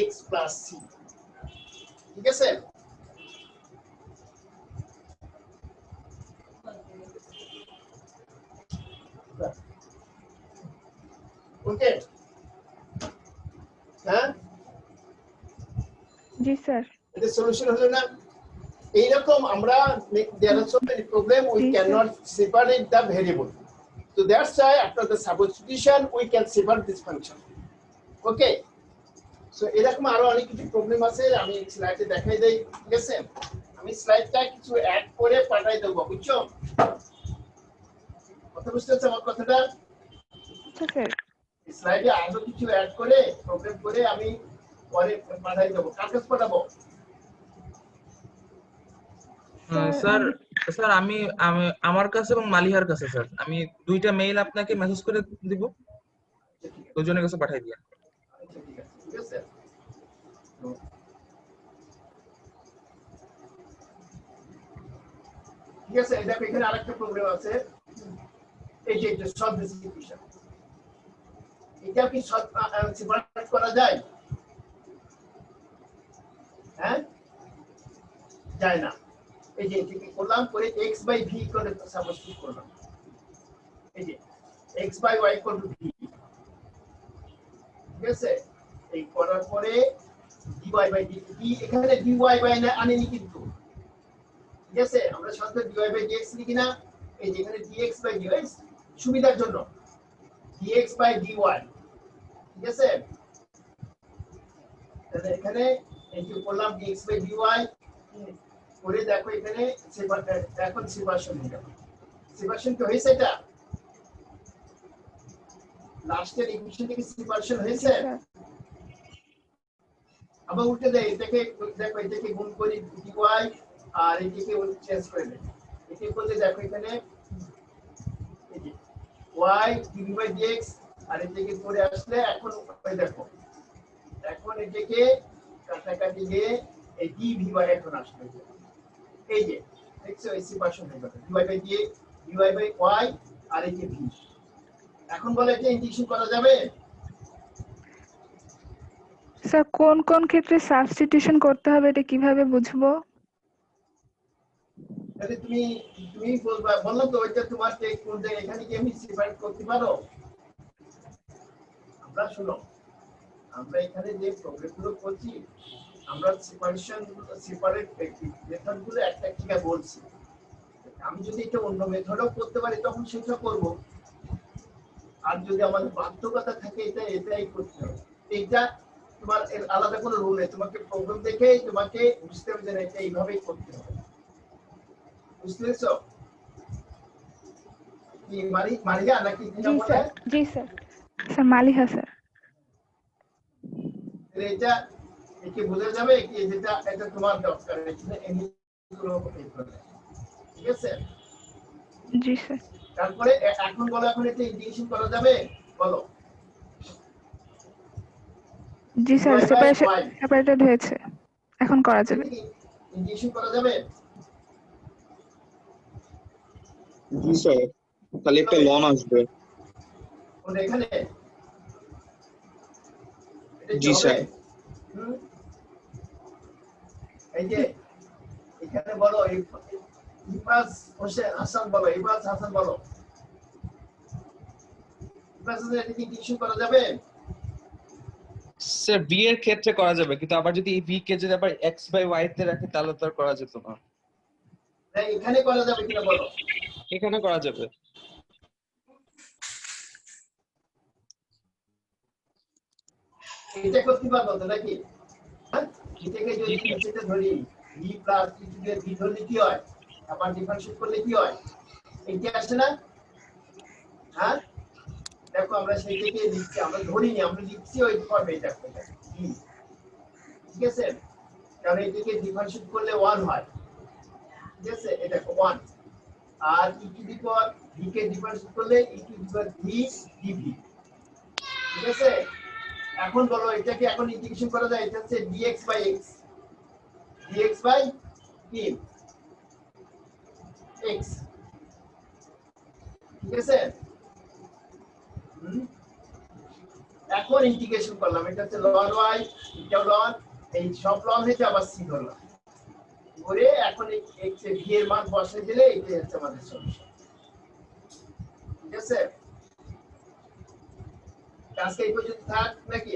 x plus c. ঠিক আছে? ওকে, হ্যাঁ, জি স্যার। এটা সলিউশন হলো না? এইরকম আমরা there are so many problem we Yes, sir. cannot separate the variable, so that's why after the substitution we can separate this function. Okay, so এরকম আরো অনেক কিছু প্রবলেম আছে, আমি স্লাইডে দেখাই দেই। ঠিক আছে, আমি স্লাইডটা কিছু অ্যাড করে পাঠাই দেব, বুঝছো? কথা বুঝতে পারছো আমার কথাটা? আচ্ছা স্যার। স্লাইডে আরো কিছু অ্যাড করে প্রবলেম করে আমি পরে পাঠাই দেব। কার কাছে পাঠাবো? স্যার স্যার আমার কাছে এবং মালিহার কাছে স্যার আমি দুইটা মেইল আপনাকে মেসেজ করে দিব, দুজনের কাছে পাঠিয়ে দিন। আচ্ছা ঠিক আছে, ঠিক আছে। তো ঠিক আছে, দেখো এখানে আরেকটা প্রবলেম আছে, এই যে সব ডিস্ট্রিবিউশন, এটা কি সব সেপারেট করা যায়? হ্যাঁ, যায় না। এই যে এটাকে করলাম, করে x বাই v করে সাবস্টিটিউট করলাম, এই যে x by y equal to v, ঠিক আছে। এই করার পরে dy বাই dt, এখানে dy বাই না আনেনি কিন্তু, ঠিক আছে। আমরা সাধারণত dy বাই dx লিখি না, এই যে এখানে dx বাই dy সুবিধার জন্য dx বাই dy, ঠিক আছে। তাহলে এখানে এই যে করলাম dx বাই dy করে, দেখো এখানে এখন সেপারেশন হয়ে গেল। সেপারেশন কি হয়েছে? এটা লাস্টের ইকুয়েশন থেকে সেপারেশন হয়েছে। আবার উল্টে দেয়, এটাকে দেখো, এটাকে গুণ করি dy আর এটাকে চেঞ্জ করে দেয়, এটাকে করলে দেখো এখানে এই যে y dv বাই dx আর এটাকে করে আসলে এখন দেখো, এখন এটাকে কাটাকাটি দিয়ে এই dv বাই এখন আসবে, এই যে দেখছো এই সেপারেশন হয়ে গেল, dy by dx dy by y আর এই যে v। এখন বলে এটা ইন্টিগ্রেশন করা যাবে? স্যার কোন কোন ক্ষেত্রে সাবস্টিটিউশন করতে হবে এটা কিভাবে বুঝবো? তাহলে তুমি বলবা, বললো তো ওইটা তোমার টেক কোন জায়গায়, এখানে কি আমি সেপারেট করতে পারো? আমরা শুনো, আমরা এখানে যে প্রবলেমগুলো করছি, আমরা সেপারেট মেথডগুলো একটা একটা বলছি। আমি যদি এটা অন্য মেথডও করতে পারি তখন সেটা করব, আর যদি আমাদের বাধ্যকতা থাকে এটাই করতে হবে। এইটা তোমার আলাদা কোনো রুল নেই, তোমাকে প্রবলেম দেখে তোমাকে বুঝতে হবে যে এটা এইভাবেই করতে হবে, বুঝতে পেরেছো? কি মারিয়া নাকি জি স্যার, জি স্যার। Sir Maliha sir. এটা একে বোঝা যাবে কি যেটা এটা তোমার দরকার, ঠিক আছে? জি স্যার। তারপরে এখন বলো, এখন এটা ইন্টিগ্রেশন করা যাবে? বলো। জি স্যার, সেপারেটেড হয়েছে, এখন করা যাবে। ইন্টিগ্রেশন করা যাবে? জি স্যার, তাহলে একটা লন আসবে। ওটা এখানে জি স্যার। এই যে এখানে বলো, ইবাস হোসেন হাসান বলো, ইবাস হাসান বলো, ইবাস হাসান এটা কি ইন্টিগ্রেশন করা যাবে? স্যার v এর ক্ষেত্রে করা যাবে, কিন্তু আবার যদি এই v কে যদি আবার x বাই y তে রাখি তাহলে তো আর করা যেত না। এখানে করা যাবে কিনা বলো? এখানে করা যাবে। এটা করতে পারবো তো নাকি? এটাকে যদি নিচেতে ধরি v plus e to the v ধরলে কি হয়, আবার ডিফারেন্সিয়েট করলে কি হয়, এইটা আসে না? হ্যাঁ, দেখো আমরা সেইটাকে লিখছি, আমরা ধরিনি, আমরা লিখছি ওই ফর্মে, দেখো ঠিক আছে। কারণ এটাকে ডিফারেন্সিয়েট করলে 1 হয়, ঠিক আছে, এটা দেখো 1, আর e to the power v K differentiate করলে e to the power v dv, ঠিক আছে। এখন বলো এটাকে এখন ইন্টিগ্রেশন করা যায়, এটা হচ্ছে dx by x, dx by কি x, ঠিক আছে। এখন ইন্টিগ্রেশন করলাম, এটা হচ্ছে ln y, এটা ln, এই সব ln হয়েছে, আবার c ধরলাম করে, এখন এই x এর v এর মান বসিয়ে দিলে এটাই হচ্ছে আমাদের সলিউশন, ঠিক আছে। আজকে এই পর্যন্ত থাক নাকি?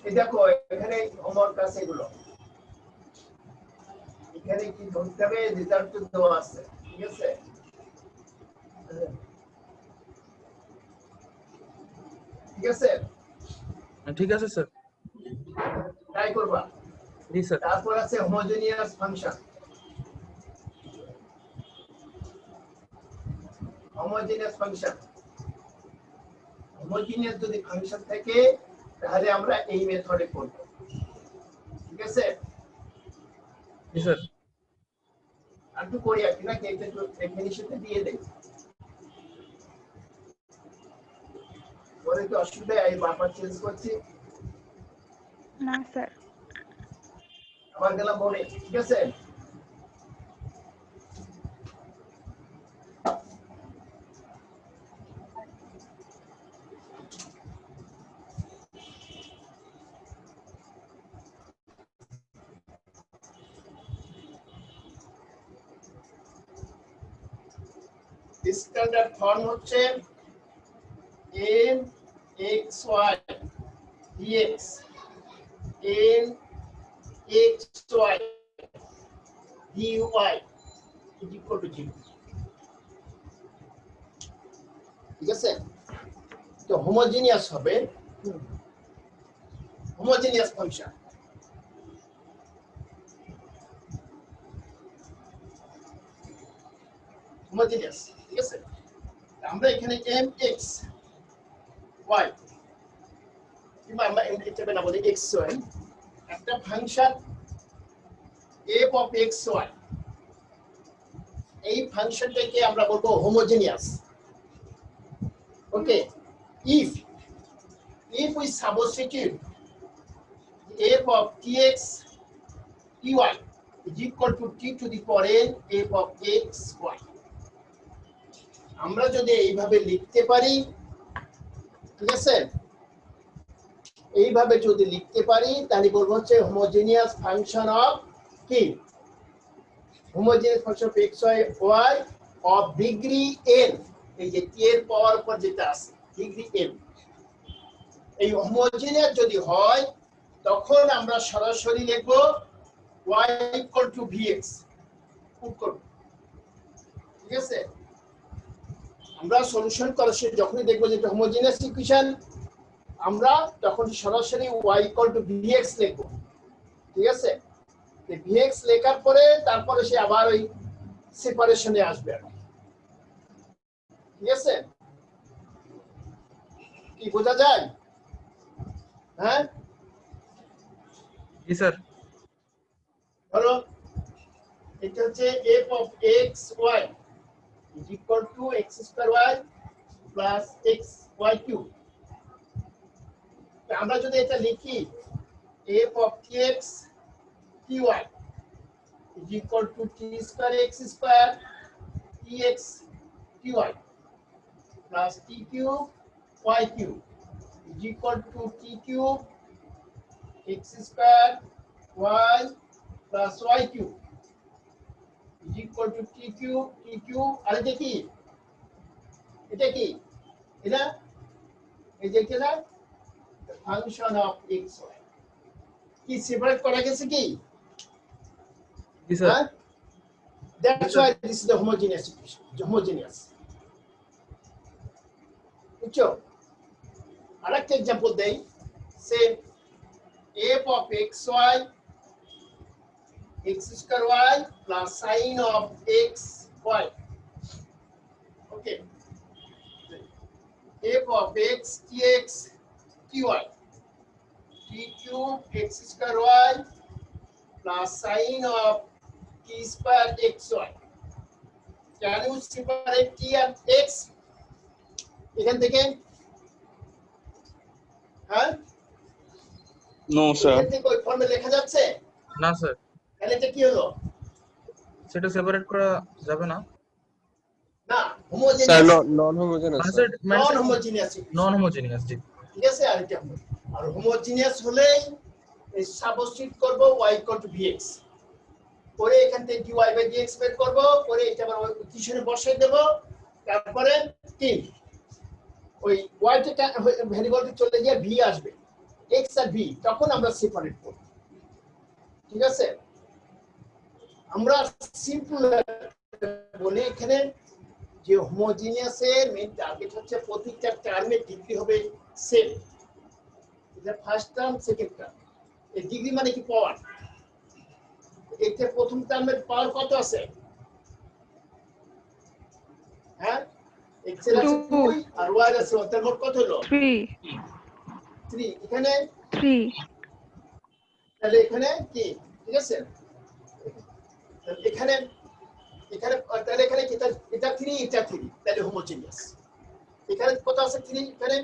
এই দেখো এখানে হোমওয়ার্ক আছে, এগুলো এখানে কি ধরতে হবে, রেজাল্ট দেওয়া আছে, ঠিক আছে। ঠিক আছে, ঠিক আছে স্যার। ট্রাই করবা। জি স্যার। তারপর আছে homogeneous function. Homogeneous function, homogeneous যদি ফাংশন থাকে তাহলে আমরা এই মেথডে করব, ঠিক আছে। জি স্যার। আর একটু করি আর কি নাকি এটা একটু ডেফিনিশনটা দিয়ে দেই পরে কি অসুবিধা এই বারবার চেঞ্জ করছি না স্যার। আবার গেলাম বলে ঠিক আছে স্ট্যান্ডার্ড ফর্ম হচ্ছে m x y dx m x y dy is equal to 0 ঠিক আছে তো হোমোজেনিয়াস হবে হোমোজেনিয়াস ফাংশন হোমোজেনিয়াস ঠিক আছে আমরা এখানে mx y কিংবা আমরা এটা না বলি xy একটা ফাংশন f of xy এই ফাংশনটাকে আমরা বলবো homogeneous okay if we substitute f of tx ty is equal to t to the power n f of xy আমরা যদি এইভাবে লিখতে পারি ঠিক আছে এইভাবে যদি লিখতে পারি তাহলে বলবো হচ্ছে হোমোজেনিয়াস ফাংশন অফ কি homogeneous function of x y of degree n এই যে t এর পাওয়ার উপর যেটা আছে ডিগ্রি n এই হোমোজেনিয়াস যদি হয় তখন আমরা সরাসরি লিখব y equal to vx put করব ঠিক আছে আমরা সলিউশন করার সময় যখনই দেখব যে এটা হোমোজেনিয়াস ইকুয়েশন আমরা তখন সরাসরি y equal to vx লিখব ঠিক আছে তো vx লেখার পরে তারপরে সে আবার ওই সেপারেশনে আসবে ঠিক আছে কি বোঝা যায় হ্যাঁ জি স্যার। ধরো এটা হচ্ছে f of x y is equal to x square y plus x y cube আমরা যদি এটা লিখি f of tx ty is equal to t square x square tx ty plus t cube y cube is equal to t cube x square y plus y cube is equal to t cube আর এটা কি এটা এই যে এটা function of x y কি separate করা গেছে কি জি sir. that's why this is the homogeneous equation homogeneous বুঝছো আরেকটা एग्जांपल দেই সে f of xy x square y plus sin of x y okay f of x tx ty t cube x square y plus sin of t square xy can you separate t and x এখান থেকে হ্যাঁ no sir এখান থেকে ওই ফর্মে লেখা যাচ্ছে না স্যার, তাহলে এটা কি হলো সেটা সেপারেট করা যাবে না। না স্যার হোমোজেনিয়াস নন হোমোজেনাস মানে sir non homogeneous non homogeneous. জি ঠিক আছে আর এটা আর হোমোজেনিয়াস হলে এই সাবস্টিটিউট করব y = vx পরে এখান থেকে dy বাই dx বের করব পরে এটা আবার ইকুয়েশনে বসাই দেব তারপরে কি ওই y টা ভেরিয়েবলটি চলে গিয়ে v আসবে x আর v তখন আমরা সেপারেট করব ঠিক আছে আমরা সিম্পল বলি এখানে যে হোমোজেনিয়াসের মেইন টার্গেট হচ্ছে প্রত্যেকটা টার্মের ডিগ্রি হবে সেম এটা ফার্স্ট টার্ম সেকেন্ড টার্ম এই ডিগ্রি মানে কি পাওয়ার এটা প্রথম টার্মের পাওয়ার কত আছে হ্যাঁ x এর আছে 2 আর y এর আছে তার মোট কত হলো 3 এখানে 3 তাহলে এখানে কি ঠিক আছে এখানে এখানে তাহলে এখানে এটা 3 এটা 3 তাহলে হোমোজেনিয়াস। এখানে কত আছে 3 এখানে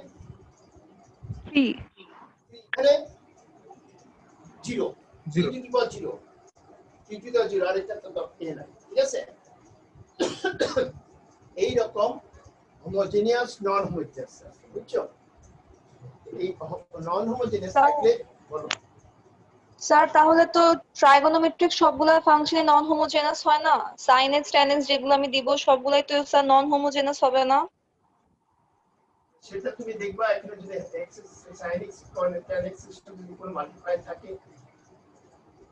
3 এখানে 0 0 3 to the power 0 3 to the পাওয়ার 0 আর এটা তো এ নাই, ঠিক আছে? এই রকম হোমোজেনিয়াস নন হোমোজেনিয়াস বুঝছো? এই নন হোমোজেনিয়াস স্যার। থাকলে বলো স্যার তাহলে তো ট্রাইগোনোমেট্রিক সবগুলা ফাংশনই নন হোমোজেনাস হয় না? sin x tan x যেগুলো আমি দিব সবগুলাই তো স্যার নন হোমোজেনাস হবে না? সেটা তুমি দেখবা এখানে যদি x sin x tan x system যদি কোনো মাল্টিপ্লাই থাকে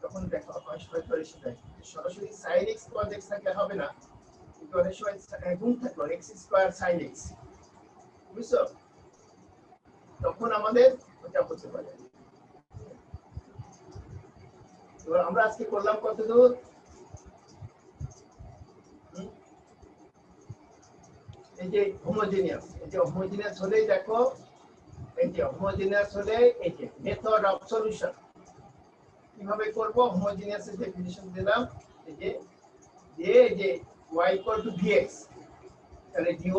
তখন দেখো হয়তো সেটা সরাসরি sin x cos x থাকলে হবে না, কিন্তু অনেক সময় গুণ থাকলো x স্কয়ার sin x, বুঝছো? তখন আমাদের ওটা হতে পারে। তো আমরা আজকে করলাম কত দূর? এই যে হোমোজেনিয়াস হলেই দেখো, এই যে হোমোজেনিয়াস হলে এই যে মেথড অফ সলিউশন কিভাবে করব, হোমোজেনিয়াস এর ডেফিনিশন দিলাম, এই যে y = vx, তাহলে dy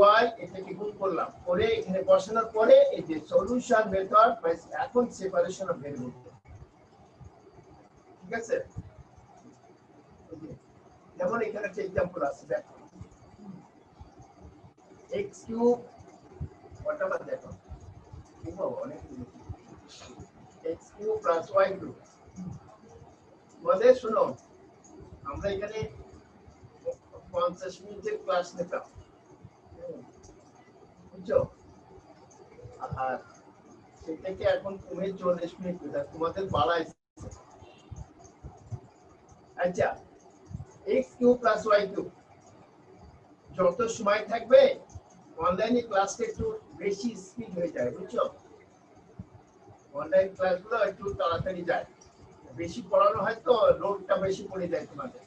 এটাকে গুণ করলাম, করে এখানে বসানোর পরে এই যে সলিউশন মেথড, এখন সেপারেশন অফ ভেরিয়েবল, ঠিক আছে? যেমন এখানে একটা एग्जांपल আছে দেখো, x³ ওটা দেখো ঠিক হবে অনেক x³ + y³ বলে শুনো, আমরা এখানে 50 মিনিটের ক্লাস নিতাম, বুঝছো? আর সেটাকে এখন তুমি 40 মিনিট তোমাদের বাড়াইছে। আচ্ছা x³ + y³ যত সময় থাকবে অনলাইনে ক্লাসটা একটু বেশি স্পিড হয়ে যায়, বুঝছো? অনলাইন ক্লাসগুলো একটু তাড়াতাড়ি যায়, বেশি পড়ানো হয় তো লোডটা বেশি পড়ে যায় তোমাদের।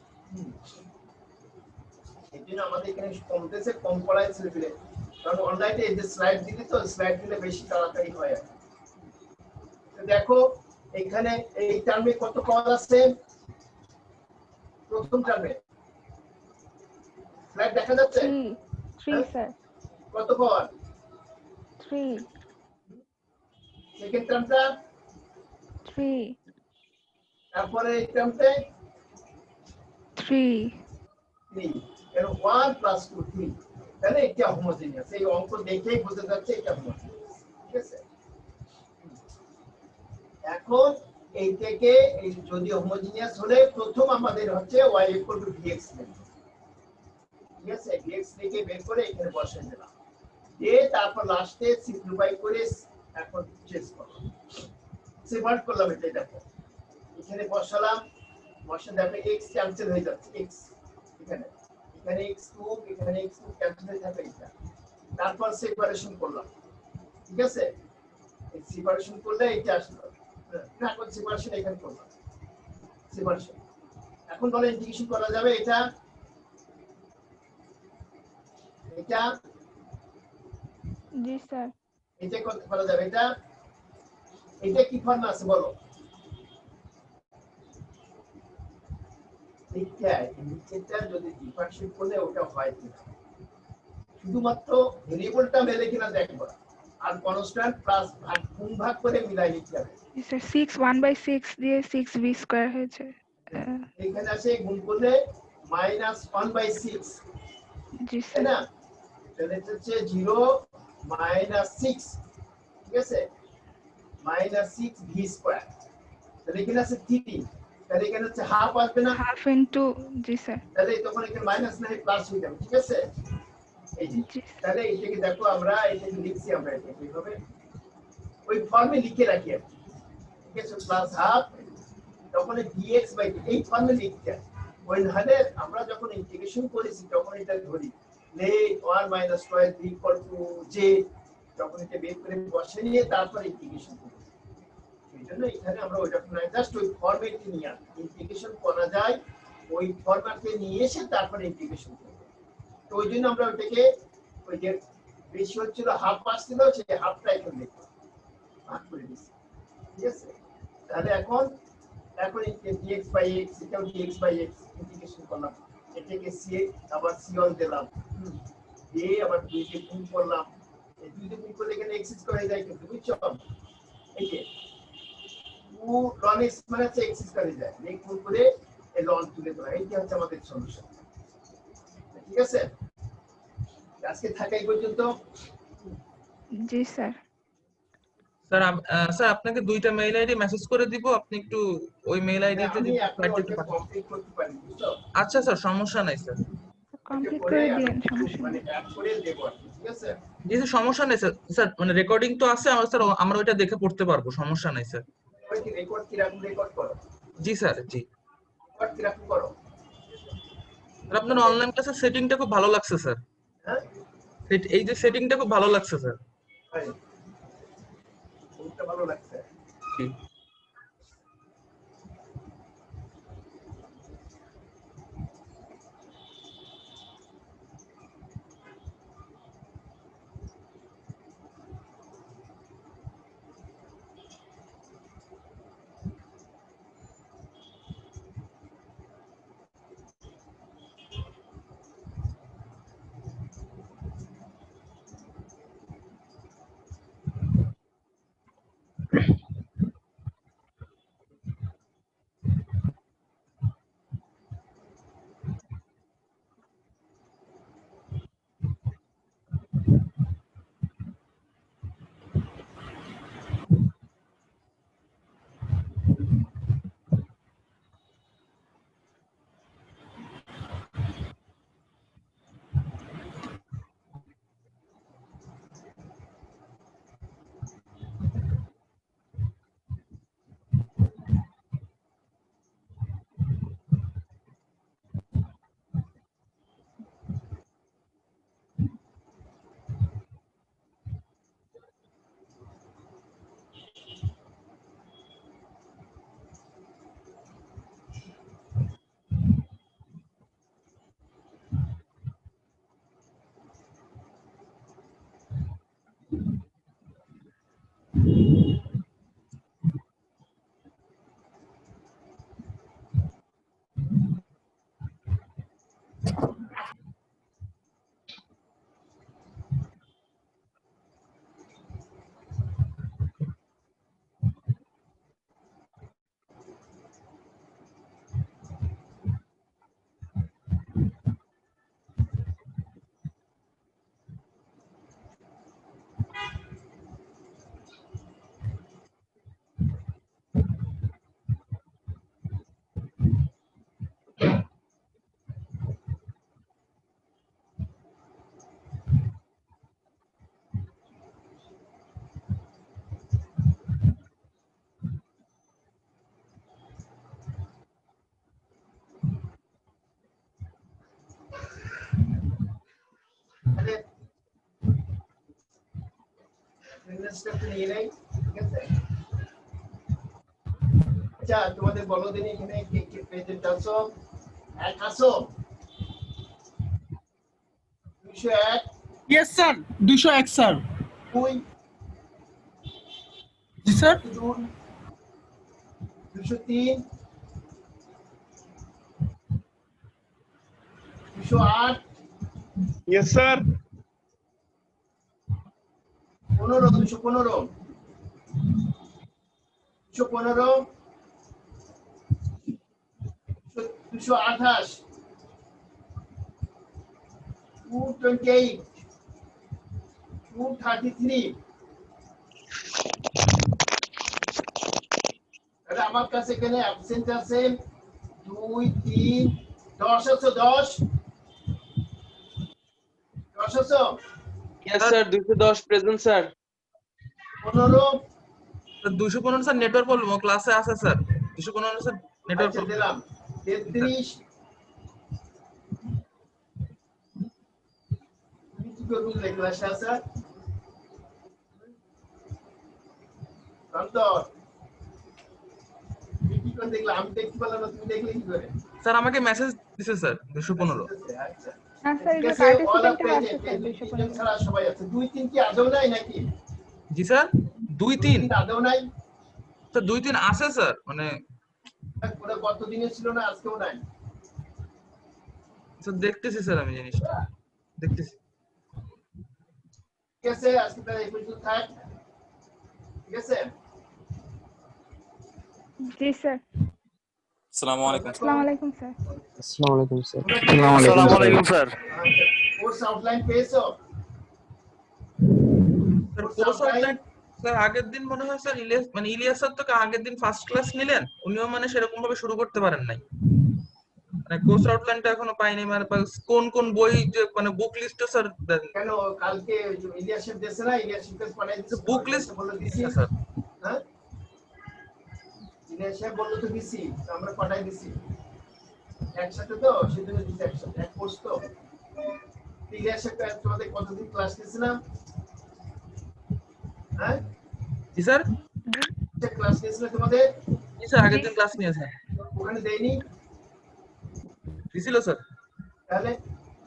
এই জন্য আমাদের এখানে কমতেছে, কম পড়ায় ছেলেপেলে, কারণ অনলাইনে এই যে স্লাইড দিলে তো স্লাইড দিলে বেশি তাড়াতাড়ি হয়। তো দেখো এখানে এই টার্মে কত পাওয়ার আছে? প্রথম টার্মে স্লাইড দেখা যাচ্ছে 3 স্যার কত পাওয়ার? 3 সেকেন্ড টার্মটা 3 তারপরে এই টার্মটা 3 3 এর 1 + 2 3, তাহলে এটা হোমোজেনিয়াস। এই অঙ্ক দেখেই বোঝা যাচ্ছে এটা হোমোজেনিয়াস, ঠিক আছে? এখন এই থেকে এই যদি হোমোজেনিয়াস হলে প্রথম আমাদের হচ্ছে y = vx নেব, ঠিক আছে? vx থেকে বের করে এখানে বসিয়ে দিলাম, দিয়ে তারপর লাস্টে সিম্পলিফাই করে এখন চেঞ্জ করলাম, সেপারেট করলাম। এটা দেখো এখানে বসালাম, বসে দেখো x ক্যান্সেল হয়ে যাচ্ছে, x এখানে x3 এখানে x2 ক্যান্সেল হয়ে যাবে এটা, তারপর সেপারেশন করলাম, ঠিক আছে? এই সেপারেশন করলে এটা আসলো, না কোন সেপারেশন এখানে করলাম, সেপারেশন। এখন বলে ইন্টিগ্রেশন করা যাবে এটা জি স্যার এটা করতে করা যাবে এটা কি ফর্ম আছে বলো? এটা যদি ডিফারেন্সিয়েট করলে ওটা হয় কিনা, শুধুমাত্র ভেরিয়েবলটা মেলে কিনা দেখবা, আর কনস্ট্যান্ট প্লাস ভাগ গুণ ভাগ করে মিলাই নিতে হবে। জি স্যার 6 1/6 দিয়ে 6v² হয়েছে। এখানে আছে গুণ করলে -1/6, জি তাই স্যার না? তাহলে এটা হচ্ছে 0 - 6, ঠিক আছে? -6v², তাহলে এখানে আছে 3, তাহলে এখানে হচ্ছে হাফ আসবে না, হাফ ইনটু জি স্যার তাহলে তখন এখানে মাইনাস না প্লাস হয়ে যাবে, ঠিক আছে? এই যে জি তাহলে এটাকে দেখো আমরা এটাকে লিখছি, আমরা এটা কিভাবে ওই ফর্মে লিখে রাখি আর কি, ঠিক আছে? প্লাস হাফ তখন dx/d এই ফর্মে লিখতে হয়। ওই নাহলে আমরা যখন ইন্টিগ্রেশন করেছি তখন এটা ধরি লেট 1 - 2 = j, যখন এটা বের করে বসে নিয়ে তারপর ইন্টিগ্রেশন করি। এই জন্য এখানে আমরা ওইটা না, জাস্ট ওই ফরম্যাটে নিয়ে ইন্টিগ্রেশন করা যায়, ওই ফরম্যাটে নিয়ে এসে তারপর ইন্টিগ্রেশন করব। তো ওই জন্য আমরা ওটাকে ওই যে বেশি হচ্ছিল হাফ আসছিল, সেই হাফটা এখন লিখব, ভাগ করে দিচ্ছি, ঠিক আছে? তাহলে এখন এখন dx by x এটাও dx by x ইন্টিগ্রেশন করলাম, এটাকে c আবার c1 দিলাম, দিয়ে আবার 2 কে গুণ করলাম, এই 2 কে গুণ করলে এখানে x স্কয়ার হয়ে যায়, কিন্তু বুঝছো এই যে 2 ln x মানে হচ্ছে x স্কয়ার হয়ে যায়, এই গুণ করে এই ln তুলে দেওয়া, এইটা হচ্ছে আমাদের সলিউশন। ঠিক আছে, আজকে থাকাই পর্যন্ত। জি স্যার। স্যার স্যার আপনাকে দুইটা মেইল আইডি মেসেজ করে দিব, আপনি একটু ওই মেইল আইডিতে আমি যদি এখন স্লাইড ওটা কমপ্লিট করতে পারি, বুঝছো? আচ্ছা স্যার, সমস্যা নাই স্যার। কমপ্লিট করে দিন, সমস্যা মানে নেই। অ্যাড করে দেব আর কি, ঠিক আছে? জি স্যার, সমস্যা নাই স্যার। স্যার মানে রেকর্ডিং তো আছে আমার স্যার, আমরা ওইটা দেখে পড়তে পারবো, সমস্যা নাই স্যার। ওই কি রেকর্ড কিরকম রেকর্ড করো? জি স্যার, জি রেকর্ড কিরকম করো? স্যার। আপনার অনলাইন ক্লাসের সেটিংটা খুব ভালো লাগছে স্যার, হ্যাঁ, এই যে সেটিংটা খুব ভালো লাগছে স্যার। তাই কোনটা ভালো লাগছে? জি। তাহলে প্রেজেন্টেশনটা তো নিয়ে নেই, ঠিক আছে? আচ্ছা, তোমাদের বলো দিন এখানে কে কে প্রেজেন্ট আছো? এক আছো? 201, Yes, sir. 201 স্যার। 2, জি স্যার। 203, 208, Yes, sir. 15, 215, 215, 228, 228, 233। তাহলে আমার কাছে এখানে অ্যাবসেন্ট আছে 2, 3, 10 আছে, 10 আছে, Yes, sir. 210 present, sir. 15, 215 sir network problem, ও ক্লাসে আছে স্যার। 215 স্যার নেটওয়ার্ক আচ্ছা প্রবলেম। দিলাম 33, তুমি কি করে বুঝলে ক্লাসে আছে? কান্তর, তুমি কি করে দেখলে? আমি দেখতে পেলাম না, তুমি দেখলে কি করে? স্যার আমাকে মেসেজ দিছে স্যার 215। আচ্ছা, হ্যাঁ স্যার, এই ঠিক যে আছে, all are পার্টিসিপেন্টও আছে present, স্যার এই 215। দুইজন ছাড়া সবাই আছে। 2, 3 কি আদৌ নাই নাকি? জি স্যার, 2 3 আদৌ নাই? স্যার 2 3 আছে স্যার, মানে ওরা গত দিনে ছিল না, আজকেও নাই। স্যার দেখতেছি স্যার, আমি জিনিসটা দেখতেছি। ঠিক আছে, আজকে তাহলে এই পর্যন্ত থাক। ঠিক আছে, জি স্যার। আসসালামু আলাইকুম। আসসালামু আলাইকুম স্যার। আসসালামু আলাইকুম স্যার। আসসালামু আলাইকুম স্যার। কোর্স আউটলাইন পেয়েছো? স্যার কোর্স আউটলাইন স্যার আগের দিন মনে হয় স্যার ইলিয়াস স্যার তো আগের দিন ফার্স্ট ক্লাস নিলেন, উনিও মানে সেরকম ভাবে শুরু করতে পারেন নাই। মানে কোর্স আউটলাইনটা এখনো পাইনি, মানে কোন কোন বই যে মানে বুক লিস্টটা স্যার দেন। কেন কালকে ইলিয়াসের দেশে না, ইলিয়াসের কাছে পাঠাই দিছি। বুক লিস্ট বলে দিছি স্যার। হ্যাঁ, ইলিয়াস সাহেব বললো তো দিছি, আমরা পাঠাই দিছি একসাথে, তো সেজন্য দিছি একসাথে, এক কোর্স তো। ইলিয়াস সাহেব তোমাদের কতদিন ক্লাস নিয়েছিলাম? হ্যাঁ জি স্যার। ক্লাস নিয়েছিল তোমাদের? জি স্যার, আগের দিন ক্লাস নিয়েছেন। ওখানে দেয়নি? দিছিল স্যার। তাহলে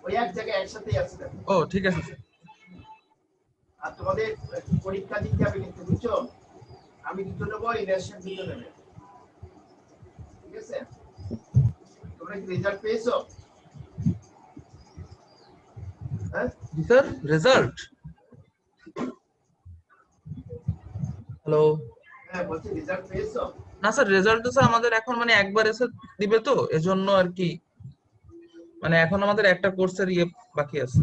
ওই এক জায়গায় একসাথেই আছে। ও ঠিক আছে স্যার। আর তোমাদের পরীক্ষা দিতে হবে কিন্তু, বুঝছো? আমি দুটো নেবো, ইলিয়াস সাহেব দুটো নেবে। ঠিক আছে, তোমরা কি রেজাল্ট পেয়েছো? হ্যাঁ জি স্যার। রেজাল্ট? হ্যালো। হ্যাঁ, বলছি রেজাল্ট পেয়েছো? না স্যার, রেজাল্ট তো স্যার আমাদের এখন মানে একবার এসে দিবে, তো এজন্য আর কি, মানে এখন আমাদের একটা কোর্সের ইয়ে বাকি আছে।